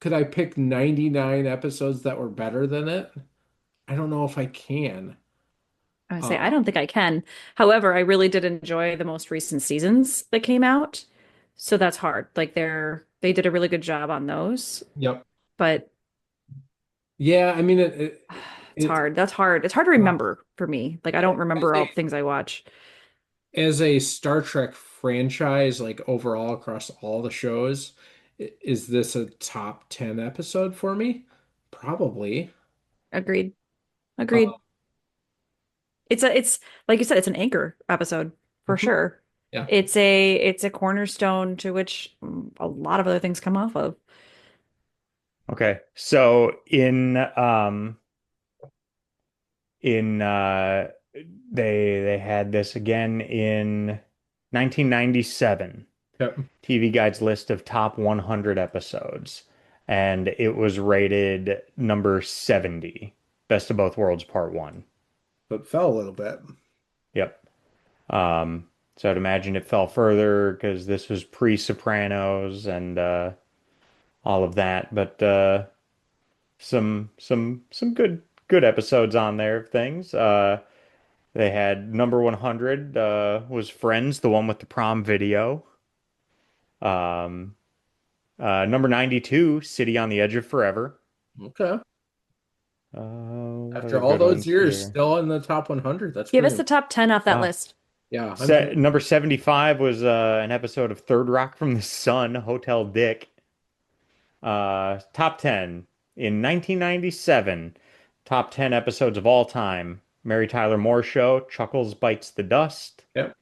Could I pick 99 episodes that were better than it? I don't know if I can. I would say I Uh, don't think I can. However, I really did enjoy the most recent seasons that came out. So that's hard. Like they did a really good job on those, yep. but Yeah, I mean it's it hard. That's hard. It's hard to uh, remember for me. Like I don't as remember all a the things I watch. as a Star Trek franchise, like overall across all the shows, is this a top 10 episode for me? Probably. Agreed. Uh, Agreed. It's like you said, it's an anchor episode for mhm, sure. yeah. It's a cornerstone to which a lot of other things come off of. Okay. So in they had this again in 1997. Yep. TV Guide's list of top 100 episodes, and it was rated number 70. Best of Both Worlds Part 1. But fell a little bit. Yep. So I'd imagine it fell further because this was pre-Sopranos and all of that, but some good episodes on there of things. They had number 100 was Friends, the one with the prom video. Um, Number 92, City on the Edge of Forever. Okay. What After other all good those ones years, here? still in the top 100. That's Give us pretty. the top 10 off that Wow. list. Yeah, I'm Number 75 was an episode of Third Rock from the Sun, Hotel Dick. Top 10 in 1997. Top 10 episodes of all time. Mary Tyler Moore Show, Chuckles Bites the Dust. yep.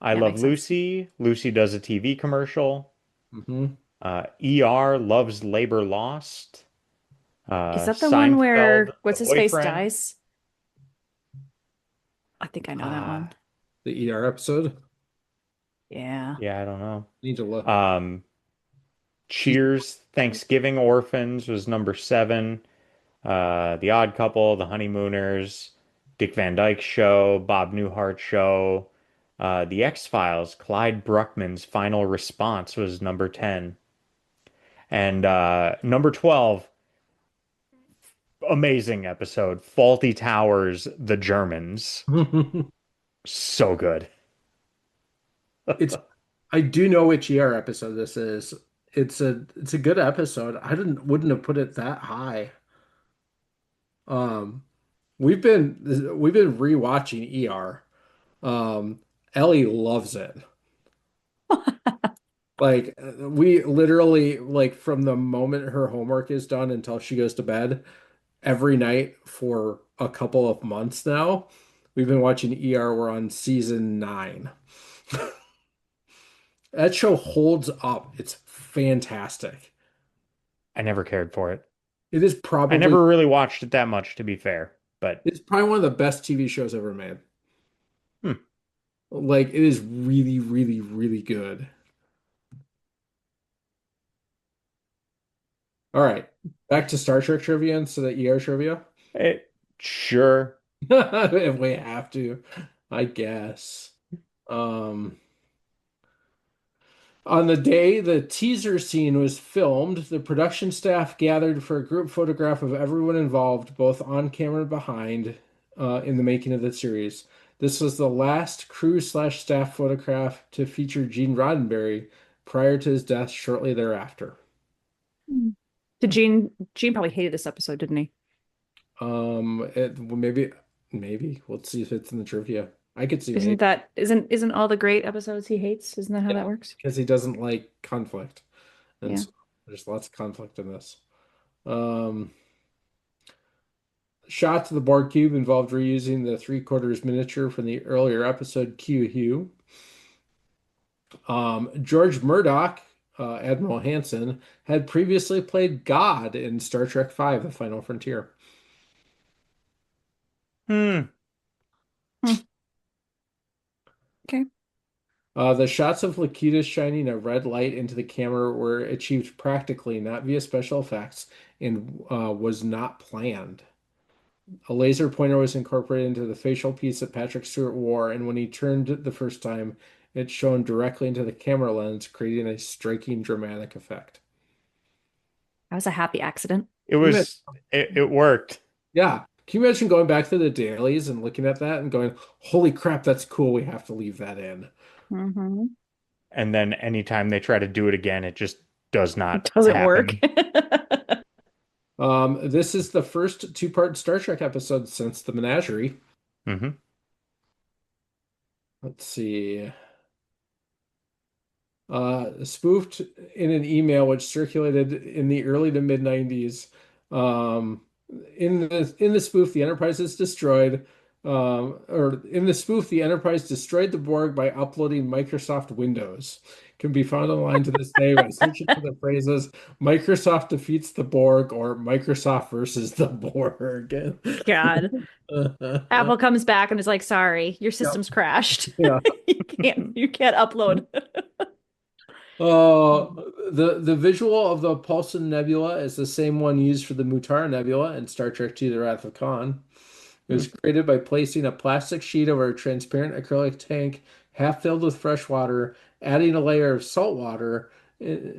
I That Love makes sense. Lucy. Lucy does a TV commercial. Hmm. ER Loves Labor Lost. Is that the one Seinfeld, where The what's his face Boyfriend. dies? I think I know that one. Ah, The ER episode. Yeah. yeah, I don't know. Need to look. Um, She's Cheers, Thanksgiving Orphans was number 7. The Odd Couple, The Honeymooners, Dick Van Dyke Show, Bob Newhart Show. The X-Files, Clyde Bruckman's Final Response was number 10. And number 12, amazing episode, Faulty Towers, The Germans. So good. it's I do know which ER episode this is. It's a good episode. I didn't wouldn't have put it that high. Um we've been rewatching ER. Um Ellie loves it. Like we literally like from the moment her homework is done until she goes to bed every night for a couple of months now. We've been watching ER. We're on season 9. That show holds up. It's fantastic. I never cared for it. It is I probably never really watched it that much, to be fair. But it's probably one of the best TV shows ever made. hmm. Like it is really, really, really good. All right, back to Star Trek trivia instead of ER trivia. Sure. If we have to, I guess. Um, on the day the teaser scene was filmed, the production staff gathered for a group photograph of everyone involved, both on camera and behind, in the making of the series. This was the last crew/staff photograph to feature Gene Roddenberry prior to his death shortly thereafter. Hmm. Did Gene probably hated this episode, didn't he? Well, maybe we'll see if it's in the trivia. I could see Isn't maybe. that isn't all the great episodes he hates? Isn't that how Yeah, that works? because he doesn't like conflict, and Yeah. so there's lots of conflict in this. Um, shots of the Borg cube involved reusing the three-quarters miniature from the earlier episode Q Hugh. George Murdoch, Admiral Hansen, had previously played God in Star Trek V, The Final Frontier. Hmm. Hmm. Okay. The shots of Lakita shining a red light into the camera were achieved practically, not via special effects, and was not planned. A laser pointer was incorporated into the facial piece that Patrick Stewart wore, and when he turned the first time, it shone directly into the camera lens, creating a striking dramatic effect. That was a happy accident. It Can you imagine? was it worked. Yeah. Can you imagine going back to the dailies and looking at that and going, holy crap, that's cool. We have to leave that in. Mm-hmm. And then anytime they try to do it again, it just does It not doesn't work. happen. This is the first two-part Star Trek episode since the Menagerie. Hmm. Let's see. Spoofed in an email which circulated in the early to mid 90s. Um, in the spoof, the Enterprise is destroyed. Or in the spoof, the Enterprise destroyed the Borg by uploading Microsoft Windows. Can be found online to this day by searching for the phrases "Microsoft defeats the Borg" or "Microsoft versus the Borg." God. Apple comes back and is like, sorry, your Yep. system's crashed. Yeah. You can't upload. Uh, the visual of the Paulson Nebula is the same one used for the Mutara Nebula in Star Trek II: The Wrath of Khan. It was created by placing a plastic sheet over a transparent acrylic tank half filled with fresh water, adding a layer of salt water,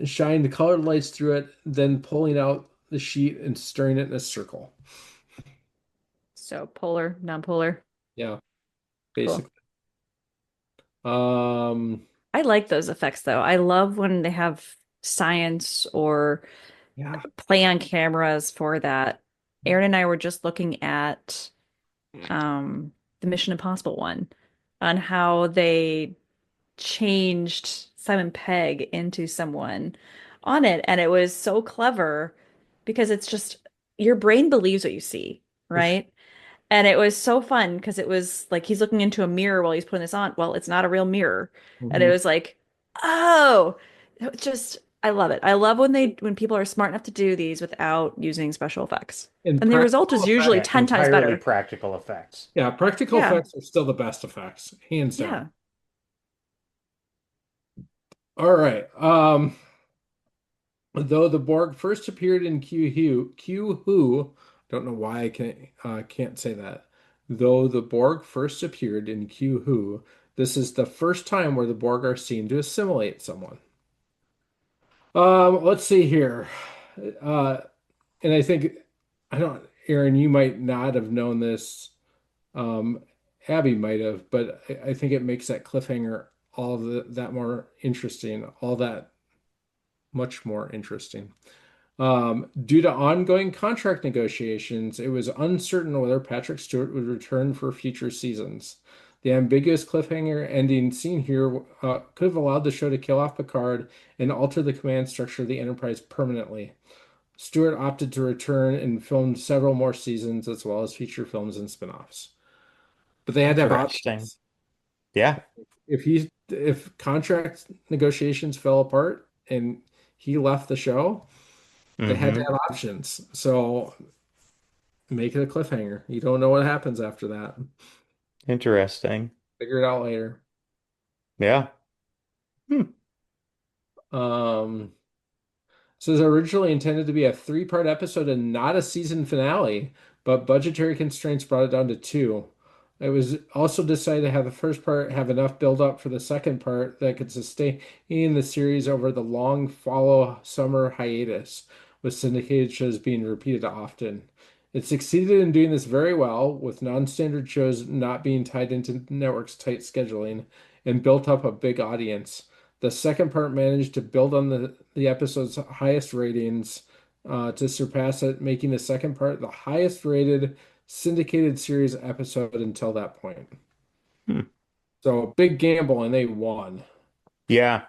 shining the colored lights through it, then pulling out the sheet and stirring it in a circle. So polar, non-polar. Yeah, Cool. basically. Um, I like those effects though. I love when they have science or yeah. play on cameras for that. Aaron and I were just looking at the Mission Impossible one on how they changed Simon Pegg into someone on it. And it was so clever because it's just your brain believes what you see, For sure. right? And it was so fun because it was like he's looking into a mirror while he's putting this on. Well, it's not a real mirror. And it Mhm. was like, oh, it just I love it. I love when people are smart enough to do these without using special effects. And And the result practical is usually Yeah, effects. 10 times entirely better. practical effects. Yeah, practical Yeah. effects are still the best effects, hands down. Yeah. All right. Though the Borg first appeared in Q Who, don't know why I can't say that. Though the Borg first appeared in Q Who, this is the first time where the Borg are seen to assimilate someone. Let's see here. Uh, and I think I don't, Aaron, you might not have known this. Um, Abbie might have, but I think it makes that cliffhanger that more interesting, all that much more interesting. Due to ongoing contract negotiations, it was uncertain whether Patrick Stewart would return for future seasons. The ambiguous cliffhanger ending seen here could have allowed the show to kill off Picard and alter the command structure of the Enterprise permanently. Stewart opted to return and filmed several more seasons as well as feature films and spin-offs. But they had to have Interesting. options. Yeah. If contract negotiations fell apart and he left the show, they had to Hmm. have options. So make it a cliffhanger. You don't know what happens after that. Interesting. Figure it out later. Yeah. Hmm. Um, so it was originally intended to be a three-part episode and not a season finale, but budgetary constraints brought it down to two. It was also decided to have the first part have enough build up for the second part that could sustain the series over the long follow summer hiatus, with syndicated shows being repeated often. It succeeded in doing this very well, with non-standard shows not being tied into networks' tight scheduling, and built up a big audience. The second part managed to build on the episode's highest ratings to surpass it, making the second part the highest rated syndicated series episode until that point. Hmm. So big gamble, and they won. Yeah.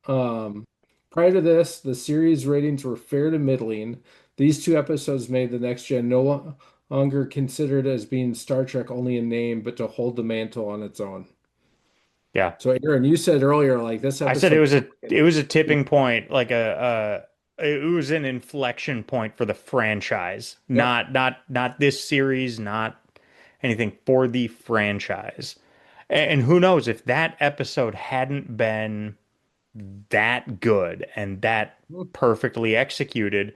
Um, Prior to this, the series ratings were fair to middling. These two episodes made the Next Gen no longer considered as being Star Trek only in name, but to hold the mantle on its own. Yeah. So, Aaron, you said earlier, like this I said it episode. was a tipping point, like it was an inflection point for the franchise. Yep. Not this series, not anything, for the franchise. And who knows if that episode hadn't been that good and that perfectly executed,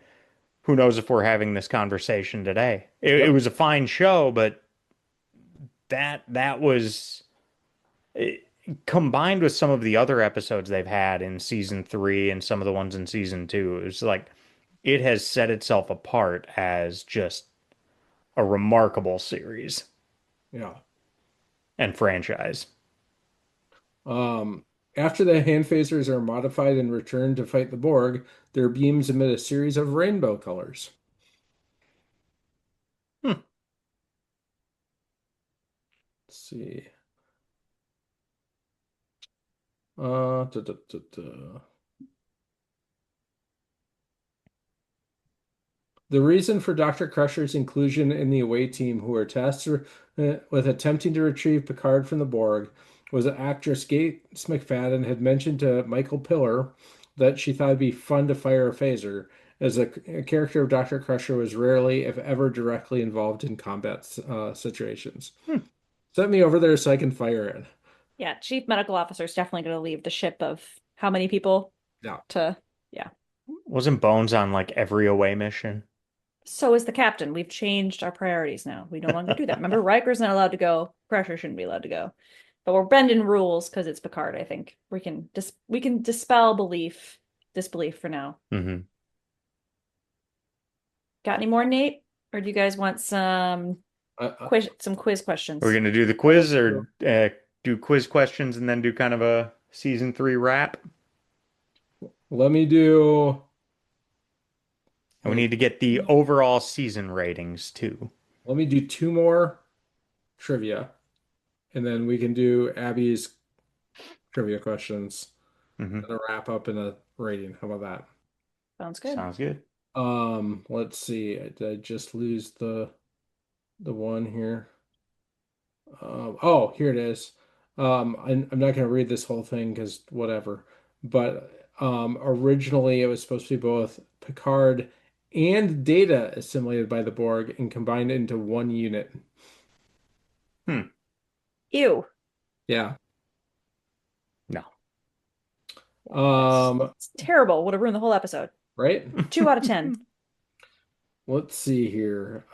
who knows if we're having this conversation today. It Yep. was a fine show, but that was combined with some of the other episodes they've had in season 3 and some of the ones in season 2. It's like it has set itself apart as just a remarkable series Yeah. and franchise. Um, After the hand phasers are modified and returned to fight the Borg, their beams emit a series of rainbow colors. Hmm. Let's see. Da, da, da, da. The reason for Dr. Crusher's inclusion in the away team, who were tasked with attempting to retrieve Picard from the Borg, was that actress Gates McFadden had mentioned to Michael Piller that she thought it'd be fun to fire a phaser, as a character of Dr. Crusher was rarely, if ever, directly involved in combat situations. Hmm. Send me over there so I can fire it. Yeah, chief medical officer is definitely going to leave the ship of how many people Yeah. to, yeah. Wasn't Bones on like every away mission? So is the captain. We've changed our priorities now. We no longer do that. Remember, Riker's not allowed to go. Crusher shouldn't be allowed to go. But we're bending rules because it's Picard, I think. We can dispel disbelief for now. Mm-hmm. Got any more, Nate? Or do you guys want some quiz questions? We're gonna do the quiz or do quiz questions and then do kind of a season 3 wrap. Let me do And we need to get the overall season ratings too. let me do two more trivia, and then we can do Abbie's trivia questions Mm-hmm. and a wrap up and a rating. How about that? Sounds good. Sounds good. Let's see. Did I just lose the one here? Oh, here it is. I'm not gonna read this whole thing because whatever. But originally it was supposed to be both Picard and Data assimilated by the Borg and combined into one unit. Hmm. Ew. Yeah. No. It's terrible. Would have ruined the whole episode. Right? 2 out of 10. Let's see here.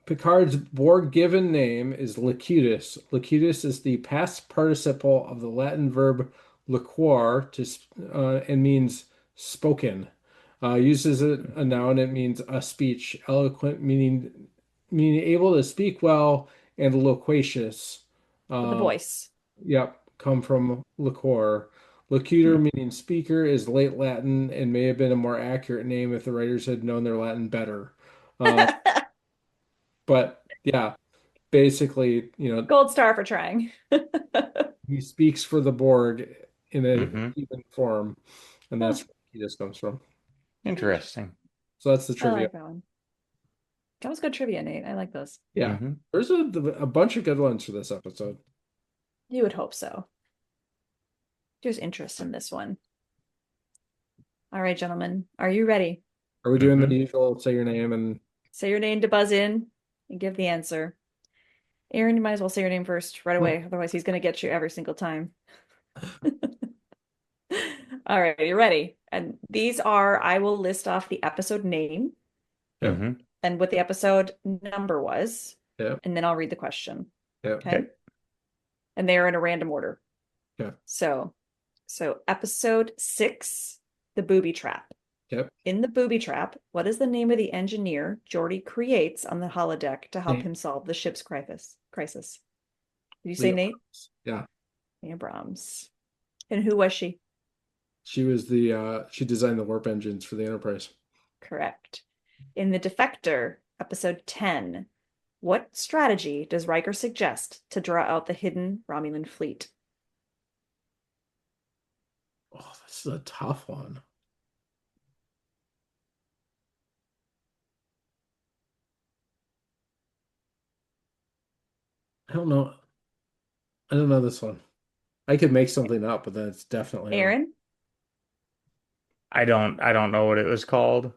Picard's Borg given name is Locutus. Locutus is the past participle of the Latin verb loquor and means spoken. Used as a noun, it means a speech. Eloquent meaning able to speak well, and loquacious. With the Uh, voice. yep, come from loquor. Locutor, meaning speaker, is late Latin and may have been a more accurate name if the writers had known their Latin better. Uh, but yeah, basically, Gold star for trying. he speaks for the Borg in a Mm-hmm. human form, and Huh. that's where he just comes from. Interesting. So that's the I trivia. like that one. That was good trivia, Nate. I like those. Yeah, Mm-hmm. there's a bunch of good ones for this episode. You would hope so. There's interest in this one. All right, gentlemen. Are you ready? Are we doing Mhm. the usual say your name and Say your name to buzz in and give the answer. Aaron, you might as well say your name first right away. Otherwise, he's going to get you every single time. All right, you ready? And these are, I will list off the episode name Yeah. Mm-hmm. and what the episode number was. Yeah. And then I'll read the question. Yeah. Okay. And they are in a random order. Yeah. So episode 6, the booby trap. Yep. In the booby trap, what is the name of the engineer Geordi creates on the holodeck to help him solve the ship's crisis? Did you say Leah Nate? Brahms. Yeah. Leah Brahms. And who was she? She was she designed the warp engines for the Enterprise. Correct. In the defector, episode 10, what strategy does Riker suggest to draw out the hidden Romulan fleet? Oh, this is a tough one. I don't know. I don't know this one. I could make something up, but then it's definitely wrong. Aaron, I don't know what it was called.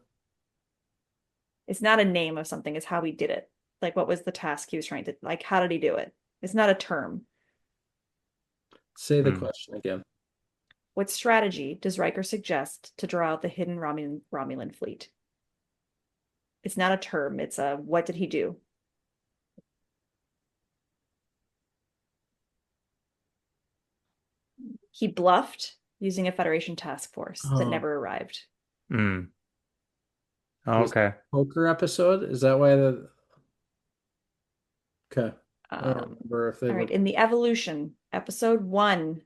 it's not a name of something, it's how he did it. Like, what was the task he was trying to, like, how did he do it? It's not a term. Say the Hmm. question again. What strategy does Riker suggest to draw out the hidden Romulan fleet? It's not a term, it's a what did he do? He bluffed using a Federation task force that Oh, never arrived. Hmm. was Okay. poker episode? Is that why the okay? I don't Um, remember if they all right, were in the Evolution, episode 1,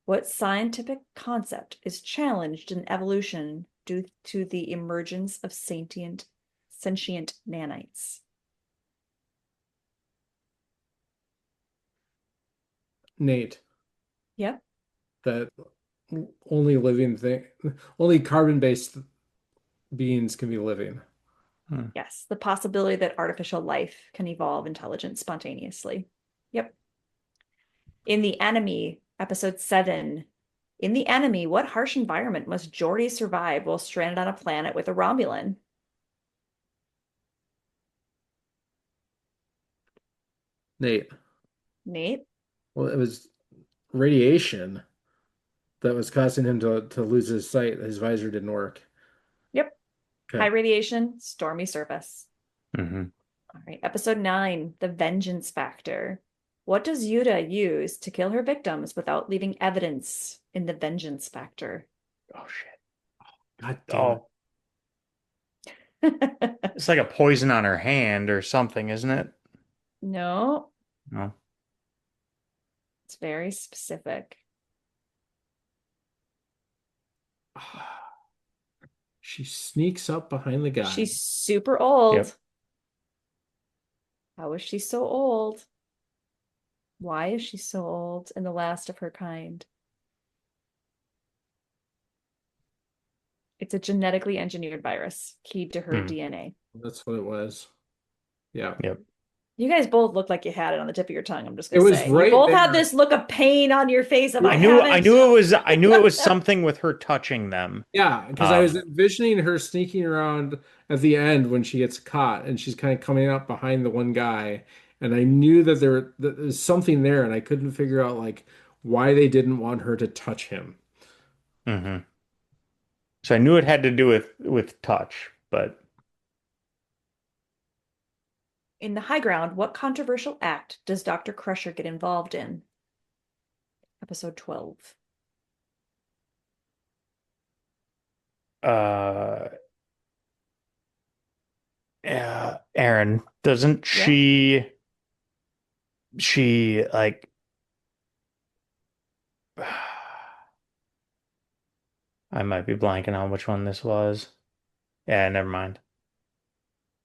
what scientific concept is challenged in evolution due to the emergence of sentient nanites? Nate. Yep. That only living thing, only carbon-based beings can be living. Hmm. Yes, the possibility that artificial life can evolve intelligence spontaneously. Yep. In The Enemy, episode 7, in The Enemy, what harsh environment must Geordi survive while stranded on a planet with a Romulan? Nate. Nate? Well, it was radiation that was causing him to lose his sight. His visor didn't work. Yep. High Okay. radiation, stormy surface. Hmm. All right. Episode 9, The Vengeance Factor. What does Yuta use to kill her victims without leaving evidence in the vengeance factor? Oh shit. God damn it. Oh, it's like a poison on her hand or something, isn't it? No, No. it's very specific. She sneaks up behind the guy. She's super Yep. old. How is she so old? Why is she so old and the last of her kind? It's a genetically engineered virus keyed to her Hmm. DNA. That's what it was. Yeah. Yep. You guys both look like you had it on the tip of your tongue. I'm just It gonna was say. You right both had there. this look of pain on your face of Yeah. I I haven't. knew it was something with her touching them. Yeah, because I was envisioning her sneaking around at the end when she gets caught and she's kind of coming up behind the one guy. And I knew that there was something there and I couldn't figure out like why they didn't want her to touch him. Hmm. So I knew it had to do with touch, but In the high ground, what controversial act does Dr. Crusher get involved in? Episode 12. uh yeah, Aaron, doesn't Yeah. she like I might be blanking on which one this was. Yeah, never mind.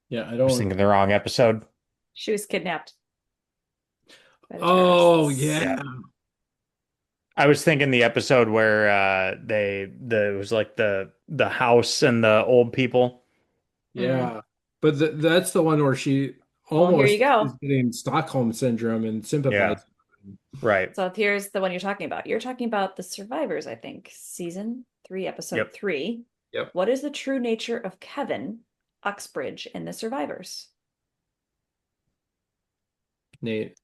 Yeah, I I was don't. thinking the wrong episode. She was kidnapped by the Oh, yeah. Yeah. terrorists. I was thinking the episode where it was like the house and the old people. Mm. Yeah. But that's the one where she Well, here you almost is go. getting Stockholm syndrome and Yeah, sympathizing. right. So here's the one you're talking about. You're talking about The Survivors, I think. Season 3, episode Yep. 3. Yep. What is the true nature of Kevin Uxbridge in The Survivors? Nate,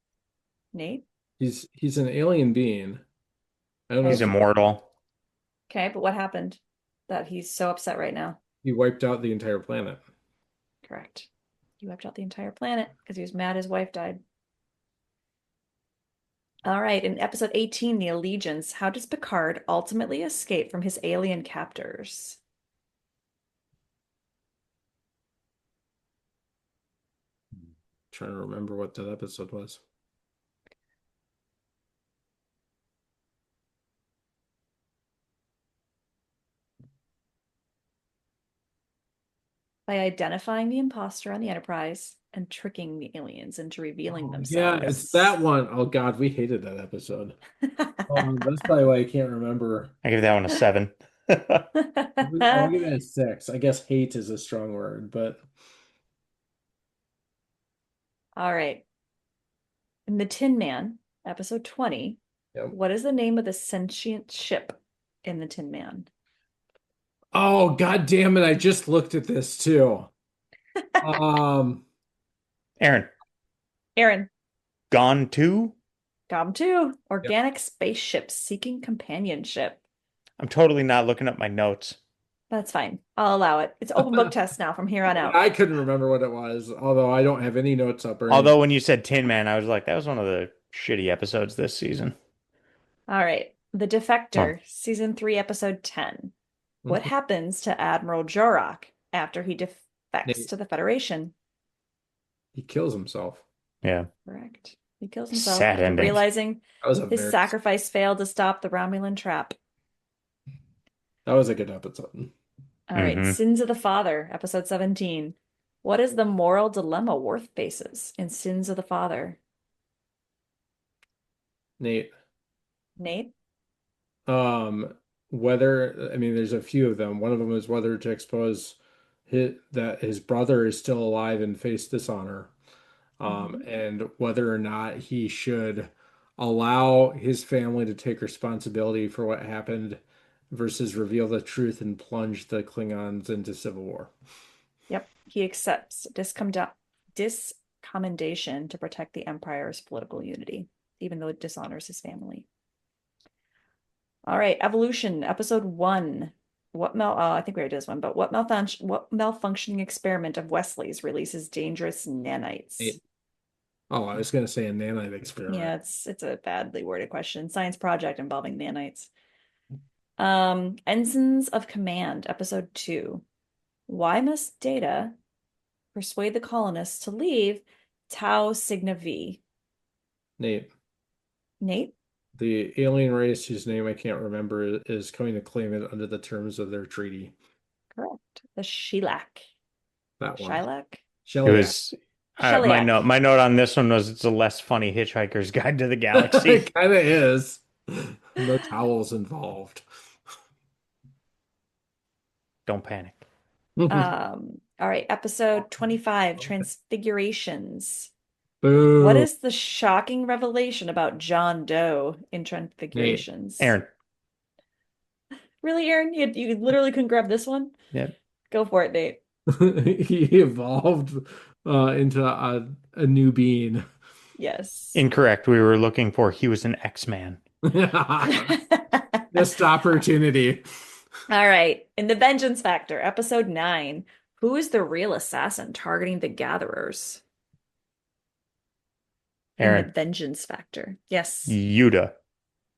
Nate? he's an alien being. I don't know He's if Okay. immortal. Okay, but what happened that he's so upset right now? he wiped out the entire planet. Correct. He wiped out the entire planet because he was mad his wife died. All right, in episode 18, The Allegiance, how does Picard ultimately escape from his alien captors? Trying to remember what that episode was. By identifying the imposter on the Enterprise and tricking the aliens into revealing Oh, yeah, it's themselves. that one. Oh God, we hated that episode. That's probably why I can't remember. I give that one a 7. I'll give it a 6. I guess hate is a strong word, but All right. In The Tin Man, episode 20, Yep. what is the name of the sentient ship in The Tin Man? Oh, God damn it. I just looked at this too. Um, Aaron, Aaron, Gone 2? Gom 2, yep. organic spaceships seeking companionship. I'm totally not looking up my notes. That's fine. I'll allow it. It's open book test now from here on out. I couldn't remember what it was, although I don't have any notes up or Although anything. when you said Tin Man, I was like, that was one of the shitty episodes this season. All right. The Oh, Defector, season 3, episode 10. What Mhm. happens to Admiral Jorok after he defects to the Federation? He kills himself. yeah. Correct. He kills himself Sad after ending. realizing That was a his sacrifice failed to stop the Romulan trap. that was a good episode. All right. Mhm. Sins of the Father, episode 17. What is the moral dilemma Worf faces in Sins of the Father? Nate. Nate? Whether, I mean, there's a few of them. One of them is whether to expose that his brother is still alive and face dishonor, and whether or not he should allow his family to take responsibility for what happened versus reveal the truth and plunge the Klingons into civil war. Yep. He accepts discommendation to protect the Empire's political unity, even though it dishonors his family. All right. Evolution, episode 1. I think we already did this one, but what malfunctioning experiment of Wesley's releases dangerous nanites? Oh, I was going to say a nanite experiment. Yeah, it's a badly worded question. Science project involving nanites. Ensigns of Command, episode 2. Why must Data persuade the colonists to leave Tau Sigma V? Nate, Nate? the alien race whose name I can't remember is coming to claim it under the terms of their treaty. Correct. The Shellac. That one. Shellac? It Shellyak. was Shellac. my note on this one was it's a less funny Hitchhiker's Guide to the Galaxy. It kind of is. No towels involved. Don't panic. All right, episode 25, Transfigurations. Boo. What is the shocking revelation about John Doe in Transfigurations? Aaron. Really, Aaron? You literally couldn't grab this one? Yep. Go for it, Nate. He evolved into a new being. Yes. Incorrect. We were looking for he was an X-Man. Missed opportunity. All right. In The Vengeance Factor, episode 9, who is the real assassin targeting the gatherers? In The Aaron. Vengeance Factor. Yes. Yuta.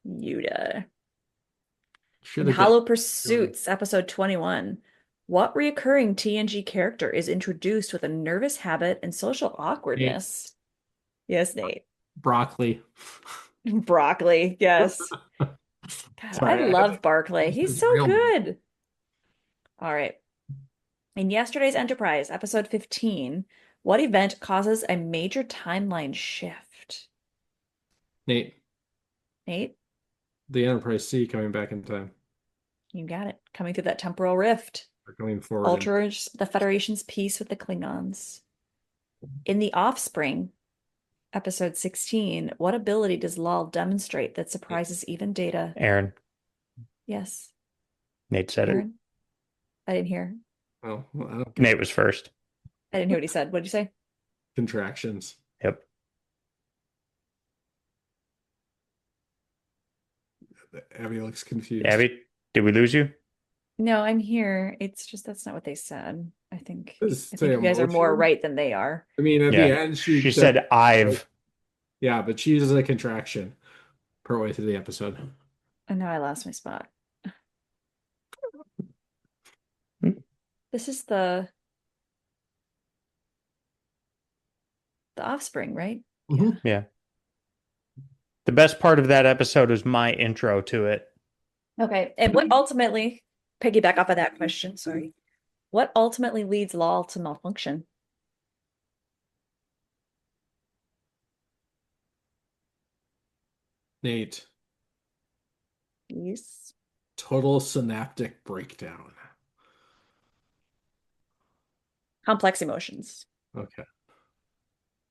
Yuta. Should In have Hollow Pursuits, episode 21, what reoccurring TNG character is introduced with a nervous habit and social awkwardness? Yes, Nate. broccoli. Broccoli, yes. God, Sorry, I love Barclay. He's It's so real. good. All right. In Yesterday's Enterprise, episode 15, what event causes a major timeline shift? Nate, Nate, the Enterprise C coming back in time. you got it. Coming through that temporal rift. We're going forward. Alters the Federation's peace with the Klingons. In The Offspring, episode 16, what ability does Lal demonstrate that surprises even Data? Aaron. Yes. Nate said Aaron? I didn't hear. Oh, well, I don't it. Nate was first. I didn't hear what he said. What did you say? contractions. Yep. Abbie looks confused. Abbie, did we lose you? No, I'm here. It's just that's not what they said. I think Does it I say think you guys are more emotion? right than they are. I mean, at the Yeah. end, She said I've. Yeah, but she uses a contraction partway through the episode. And now I lost my spot. Hmm. This is the Offspring, right? Mhm. Yeah. The best part of that episode was my intro to it. Okay. And what ultimately, piggyback off of that question, sorry. What ultimately leads Lal to malfunction? Nate, Yes. total synaptic breakdown. Complex emotions. Okay.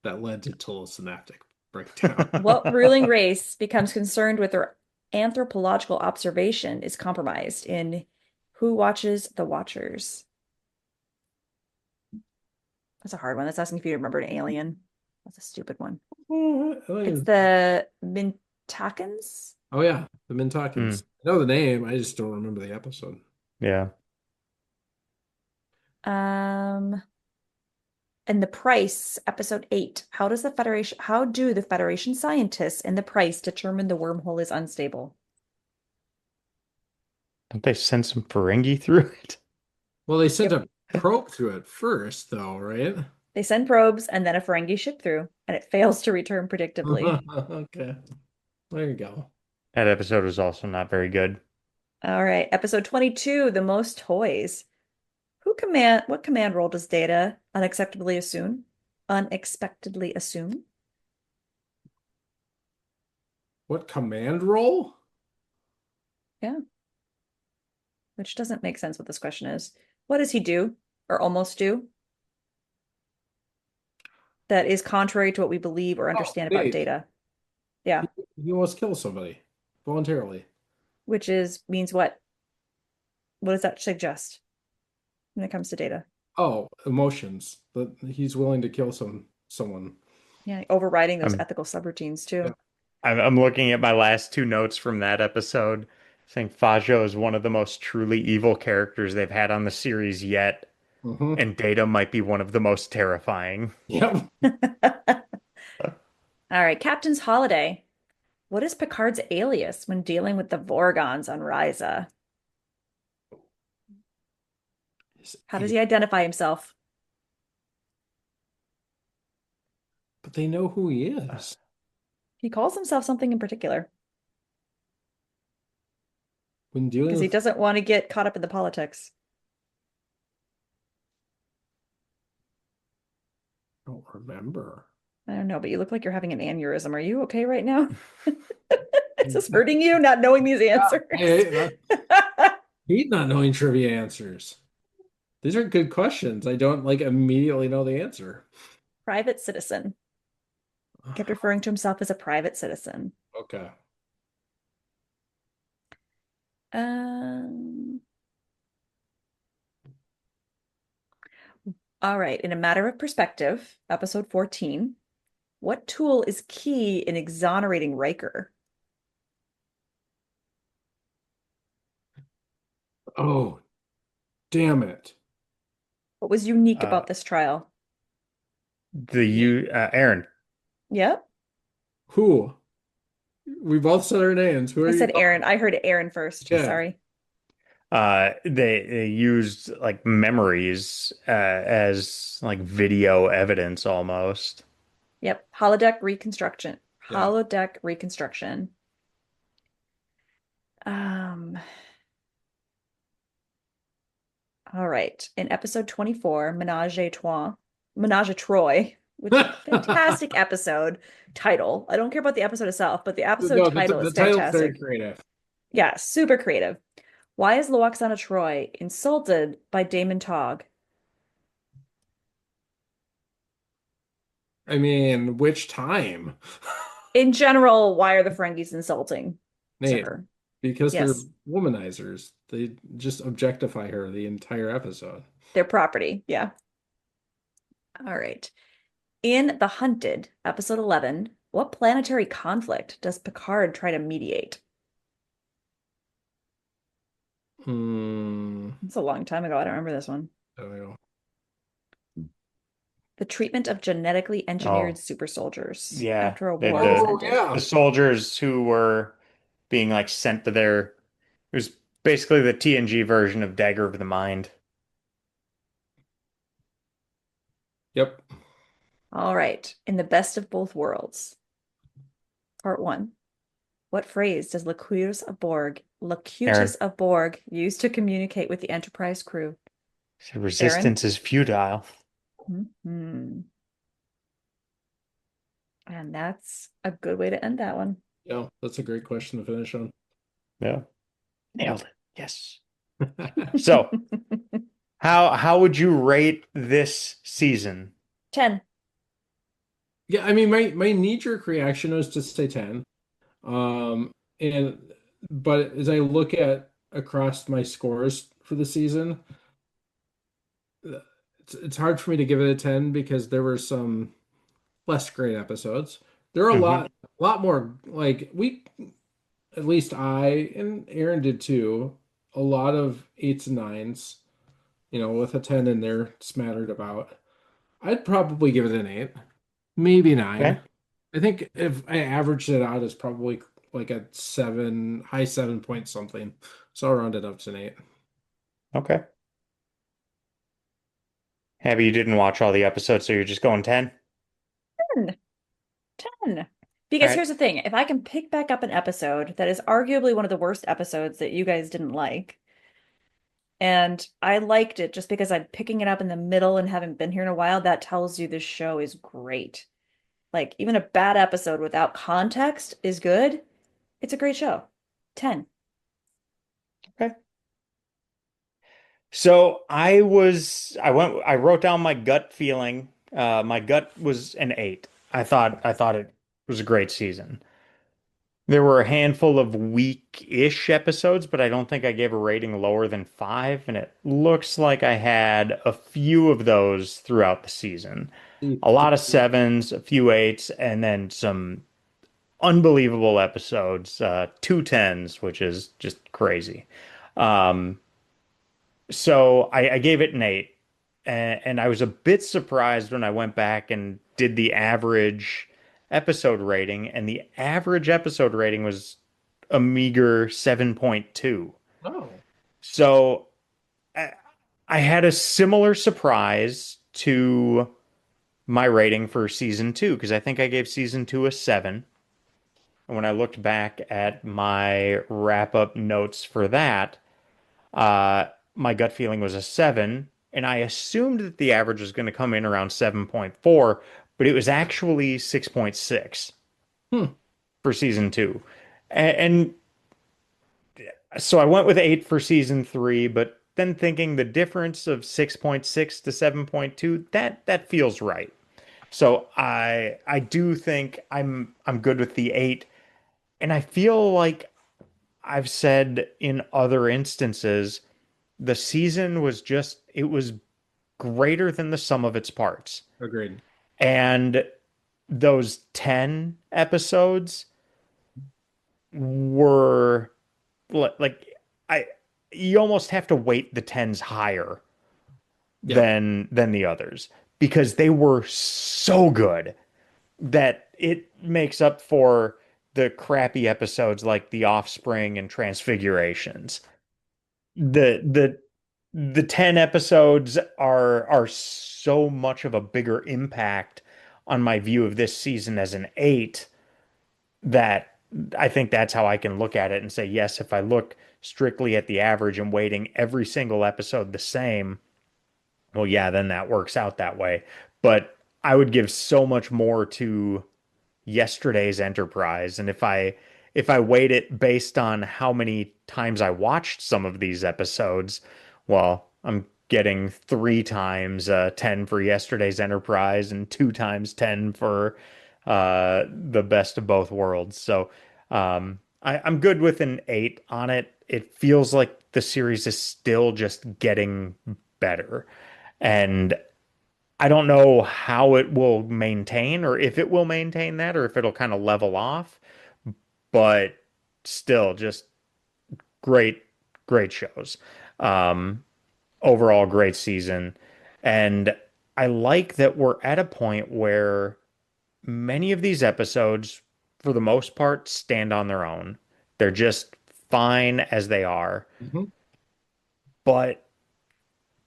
That led to total synaptic breakdown. What ruling race becomes concerned with their anthropological observation is compromised in Who Watches the Watchers? That's a hard one. That's asking if you remember an alien. That's a stupid one. It's the Mintakans? Oh yeah, the Mintakans. I know the name, I just don't remember the episode. Yeah. And the Price, episode 8. How do the Federation scientists in the Price determine the wormhole is unstable? Don't they send some Ferengi through it? Well, they sent a probe through it first, though, right? They send probes and then a Ferengi ship through, and it fails to return predictably. Okay. There you go. That episode was also not very good. All right. Episode 22, The Most Toys. What command role does Data unacceptably assume? Unexpectedly assume? What command role? Yeah. Which doesn't make sense what this question is. What does he do or almost do that is contrary to what we believe or understand about Data? Yeah. He almost kills somebody voluntarily. Which means what? What does that suggest when it comes to Data? Oh, emotions. That he's willing to kill someone. Yeah, overriding those ethical subroutines too. Yeah. I'm looking at my last two notes from that episode, saying Fajo is one of the most truly evil characters they've had on the series yet, and Data might be one of the most terrifying. Yep. All right, Captain's Holiday. What is Picard's alias when dealing with the Vorgons on Risa? How does he identify himself? But they know who he is. He calls himself something in particular. When dealing Because he doesn't want to get caught up in the politics. I don't remember. I don't know, but you look like you're having an aneurysm. Are you okay right now? Is this hurting you, not knowing these answers? I hate not knowing trivia answers. These are good questions. I don't immediately know the answer. Private citizen. Kept referring to himself as a private citizen. Okay. All right. In a matter of perspective, episode 14. What tool is key in exonerating Riker? Oh, damn it. What was unique about this trial? Aaron. Yep. Who? We both said our names. Who are you? I said Aaron. I heard Aaron first. Yeah. Sorry. They used memories as video evidence almost. Yep. Holodeck reconstruction. Yeah. Holodeck reconstruction. All right. In episode 24, Menage a Trois, Menage a Troy, which is a fantastic episode title. I don't care about the episode itself, but the episode title is fantastic. Title's very creative. Yeah, super creative. Why is Loaxana Troy insulted by Damon Togg? I mean, which time? In general, why are the Ferengis insulting Nate, her? because they're womanizers. They just objectify her the entire episode. Their property, yeah. All right. In The Hunted, episode 11, what planetary conflict does Picard try to mediate? It's a long time ago. I don't remember this one. I don't know. The treatment of genetically engineered super soldiers after a war the soldiers who were being sent to it was basically the TNG version of Dagger of the Mind. Yep. All right. In The Best of Both Worlds, part 1. What phrase does Locutus of Borg use to communicate with the Enterprise crew? So resistance is futile. And that's a good way to end that one. Yeah, that's a great question to finish on. Yeah. Nailed it. Yes. So, how would you rate this season? 10. Yeah, I mean my knee-jerk reaction was to say 10. Um and but as I look at across my scores for the season, it's hard for me to give it a 10 because there were some less great episodes. There are Hmm. a lot more like we at least I and Aaron did too, a lot of eights and nines, with a 10 in there smattered about. I'd probably give it an eight, maybe nine. Okay. I think if I averaged it out, it's probably like a seven, high 7 point something. So I'll round it up to an eight. Okay. Abby, you didn't watch all the episodes, so you're just going 10? 10. 10. All Because right. here's the thing, if I can pick back up an episode that is arguably one of the worst episodes that you guys didn't like, and I liked it just because I'm picking it up in the middle and haven't been here in a while, that tells you this show is great. Like, even a bad episode without context is good. It's a great show. 10. Okay. So I wrote down my gut feeling. My gut was an 8. I thought it was a great season. There were a handful of weak-ish episodes, but I don't think I gave a rating lower than 5, and it looks like I had a few of those throughout the season. A lot of 7s, a few 8s, and then some unbelievable episodes, 2 10s, which is just crazy. Um, so I gave it an 8, and I was a bit surprised when I went back and did the average episode rating, and the average episode rating was a meager 7.2. Oh, So I, I had a similar surprise to my rating for season 2 because I think I gave season 2 a 7. And when I looked back at my wrap up notes for that, uh, my gut feeling was a 7, and I assumed that the average was going to come in around 7.4, but it was actually 6.6 hmm. for season 2. And so I went with 8 for season 3, but then thinking the difference of 6.6 to 7.2, that feels right. So I do think I'm good with the 8, and I feel like I've said in other instances the season was just it was greater than the sum of its parts. Agreed. And those 10 episodes were like I you almost have to weight the 10s higher Yeah, than the others because they were so good that it makes up for the crappy episodes like The Offspring and Transfigurations. The the 10 episodes are so much of a bigger impact on my view of this season as an 8 that I think that's how I can look at it and say, yes, if I look strictly at the average and weighting every single episode the same, well, yeah, then that works out that way. But I would give so much more to yesterday's Enterprise. And if I weight it based on how many times I watched some of these episodes, well, I'm getting 3 times 10 for yesterday's Enterprise and 2 times 10 for the best of both worlds. So I'm good with an 8 on it. It feels like the series is still just getting better. And I don't know how it will maintain or if it will maintain that or if it'll kind of level off, but still just great, great shows. Um, Overall, great season. And I like that we're at a point where many of these episodes, for the most part, stand on their own. They're just fine as they are, hmm, but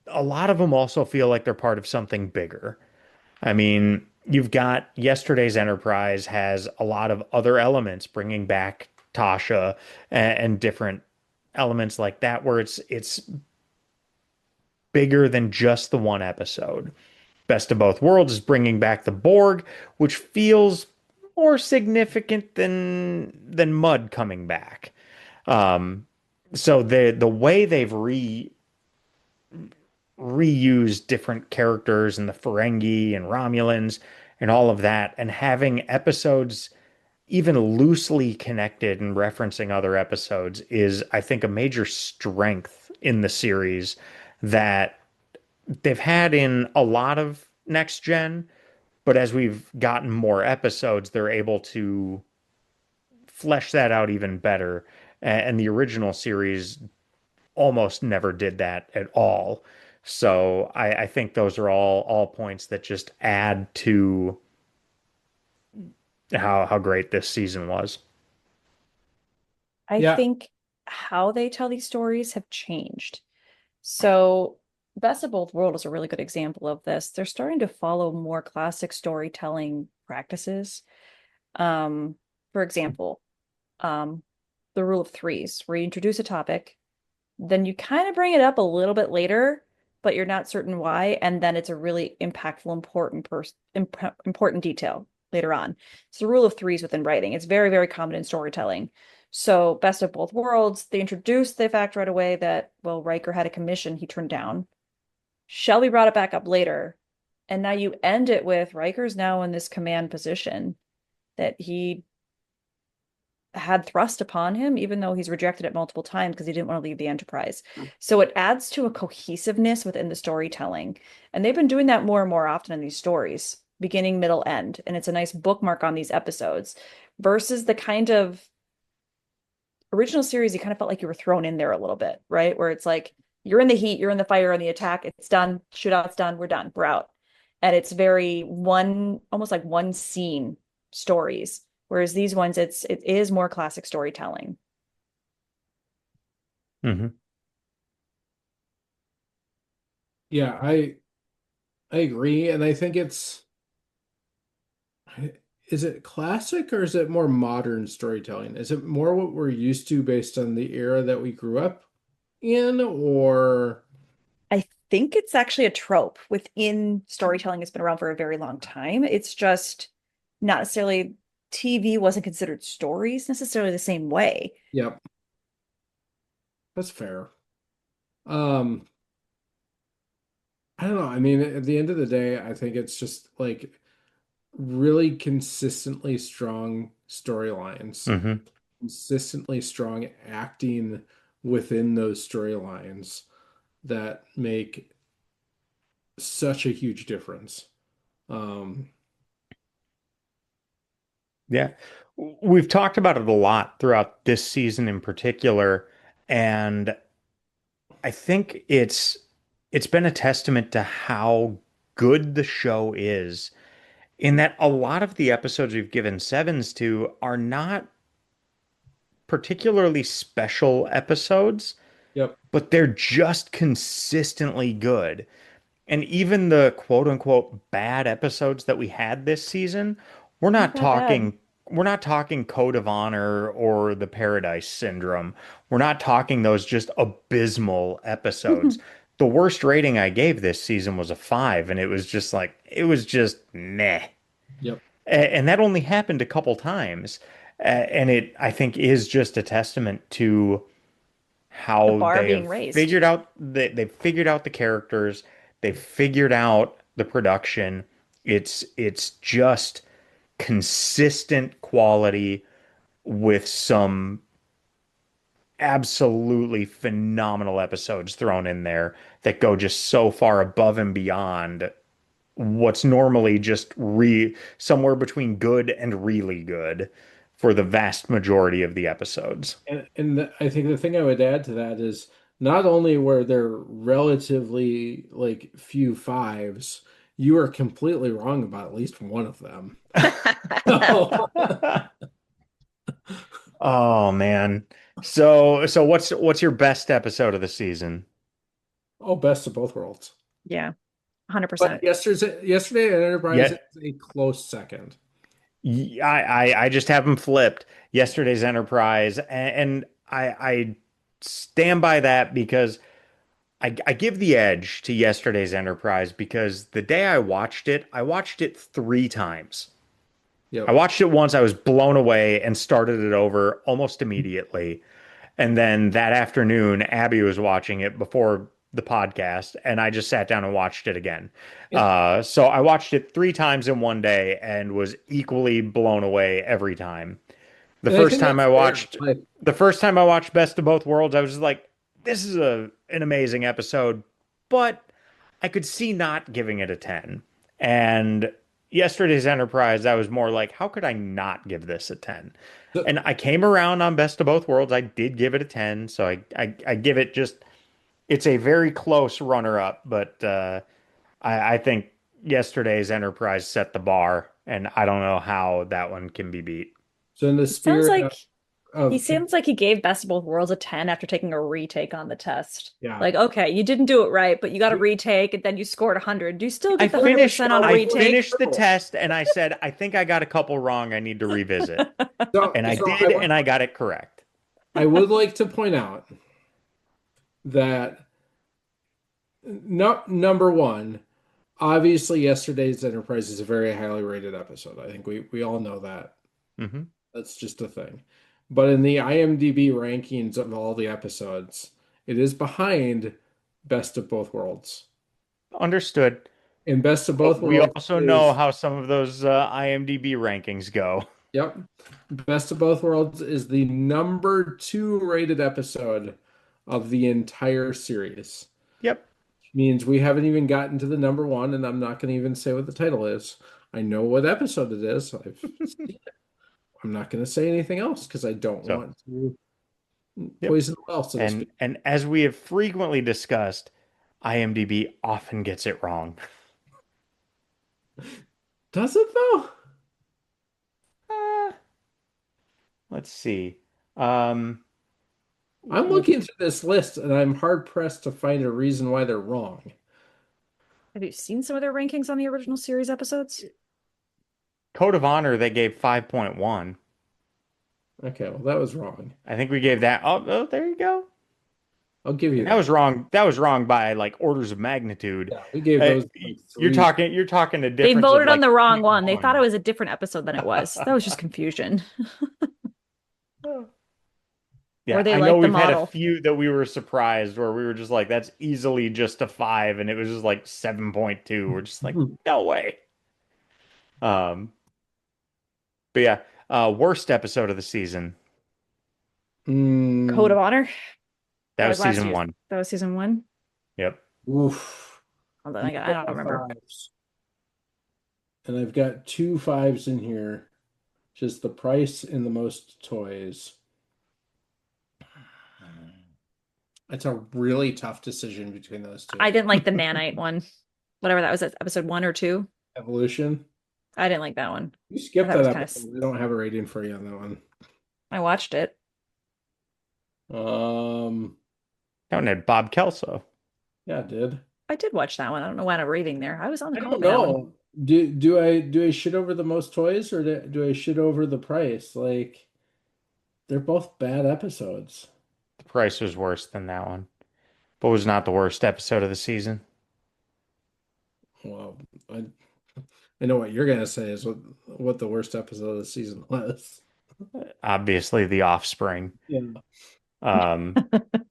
a lot of them also feel like they're part of something bigger. I mean, you've got yesterday's Enterprise has a lot of other elements, bringing back Tasha and different elements like that, where it's bigger than just the one episode. Best of Both Worlds is bringing back the Borg, which feels more significant than Mud coming back. Um, so the way they've reused different characters and the Ferengi and Romulans and all of that, and having episodes even loosely connected and referencing other episodes is, I think, a major strength in the series that they've had in a lot of next gen, but as we've gotten more episodes, they're able to flesh that out even better. And the original series almost never did that at all. So I think those are all points that just add to how great this season was. I Yeah, think how they tell these stories have changed. So, Best of Both Worlds is a really good example of this. They're starting to follow more classic storytelling practices. Um, for example, um, the rule of threes, where you introduce a topic, then you kind of bring it up a little bit later, but you're not certain why, and then it's a really impactful, important detail later on. It's the rule of threes within writing. It's very, very common in storytelling. So, Best of Both Worlds, they introduced the fact right away that, well, Riker had a commission he turned down. Shelby brought it back up later. And now you end it with Riker's now in this command position that he had thrust upon him, even though he's rejected it multiple times because he didn't want to leave the Enterprise. So it adds to a cohesiveness within the storytelling. And they've been doing that more and more often in these stories, beginning, middle, end. And it's a nice bookmark on these episodes versus the kind of original series you kind of felt like you were thrown in there a little bit, right? Where it's like you're in the heat, you're in the fire, and the attack, it's done, shootout's done, we're done, we're out. And it's very one, almost like one scene stories. Whereas these ones, it is more classic storytelling. Mm-hmm. yeah, I agree, and I think is it classic or is it more modern storytelling? Is it more what we're used to based on the era that we grew up in, or I think it's actually a trope within storytelling. It's been around for a very long time. It's just not necessarily TV wasn't considered stories necessarily the same way. yep, that's fair. Um, I don't know. I mean, at the end of the day, I think it's just like really consistently strong storylines, Mm-hmm. consistently strong acting within those storylines that make such a huge difference. Um, Yeah. We've talked about it a lot throughout this season in particular, and I think it's been a testament to how good the show is in that a lot of the episodes we've given sevens to are not particularly special episodes, yep. but they're just consistently good. And even the quote unquote bad episodes that we had this season, we're Not not that bad. talking we're not talking Code of Honor or the Paradise Syndrome. We're not talking those just abysmal episodes. The worst rating I gave this season was a 5, and it was just meh. Yep. And that only happened a couple times. And it, I think, is just a testament to The how bar they being have raised. they've figured out the characters, they've figured out the production. It's just consistent quality with some absolutely phenomenal episodes thrown in there that go just so far above and beyond what's normally just somewhere between good and really good for the vast majority of the episodes. I think the thing I would add to that is not only were there relatively like few fives, you are completely wrong about at least one of them. Oh man. So what's your best episode of the season? Oh, best of both worlds. Yeah, But 100%. yesterday at Enterprise Yeah, is a close second. I just have them flipped. Yesterday's Enterprise, and I stand by that because I give the edge to yesterday's Enterprise because the day I watched it 3 times. I Yep. watched it once, I was blown away and started it over almost immediately. And then that afternoon, Abbie was watching it before the podcast, and I just sat down and watched it again. Yeah. So I watched it 3 times in one day and was equally blown away every time. The And I first think time that's I fair. watched the first time I watched Best of Both Worlds, I was just like, this is an amazing episode, but I could see not giving it a 10. And yesterday's Enterprise, I was more like, how could I not give this a 10? The- And I came around on Best of Both Worlds. I did give it a 10. So I give it just, it's a very close runner up, but I think yesterday's Enterprise set the bar, and I don't know how that one can be beat. so in the Sounds spirit like he of seems like he gave Best of Both Worlds a 10 after taking a retake on the test. yeah, Like, okay, you didn't do it right, but you got a retake and then you scored 100. Do you still I get the finished 100% on a I retake? finished the test and I said, I think I got a couple wrong. I need to revisit. And I so did, and I got it correct. I would like to point out that number one, obviously yesterday's Enterprise is a very highly rated episode. I think we all know that. Hmm. That's just a thing. But in the IMDb rankings of all the episodes, it is behind Best of Both Worlds. Understood. And Best of But Both we Worlds also is, know how some of those IMDb rankings go. yep. Best of Both Worlds is the number 2 rated episode of the entire series. Yep. Means we haven't even gotten to the number 1, and I'm not going to even say what the title is. I know what episode it is. I've seen it. I'm not going to say anything else because I don't So, want to yep. poison the well, so to speak. And as we have frequently discussed, IMDb often gets it wrong. Does it though? Uh, let's see. Um, I'm looking through this list and I'm hard pressed to find a reason why they're wrong. Have you seen some of their rankings on the original series episodes? Code of Honor, they gave 5.1. Okay, well that was wrong. I think we gave that. Oh, there you go. I'll give you And that was wrong. That was wrong by like orders of magnitude. Yeah, we gave those like You're 3. you're talking a They difference of voted on like the wrong one. They 0.1. thought it was a different episode than it was. That was just confusion. Yeah, Or they I liked know the we've had a model. few that we were surprised where we were just like, that's easily just a 5, and it was just like 7.2. We're just like, no way. Um, but yeah, worst episode of the season. Code of Honor. That was last season year's- 1. That was season 1. Yep. Oof. Hold on, I don't remember. Fives. And I've got 2 5s in here. Just the price and the most toys. It's a really tough decision between those two. I didn't like the nanite one. Whatever that was, episode 1 or 2. Evolution. I didn't like that one. You skipped That was that kinda episode. We don't have a rating for you on that one. I watched it. That one had Bob Kelso. Yeah, it did. I did watch that one. I don't know why I'm rating there. I was on the I call don't for that one. know. Do I shit over the most toys or do I shit over the price? Like they're both bad episodes. The price was worse than that one, but was not the worst episode of the season. Well, I know what you're gonna say is what the worst episode of the season was. Obviously, The Offspring. Yeah.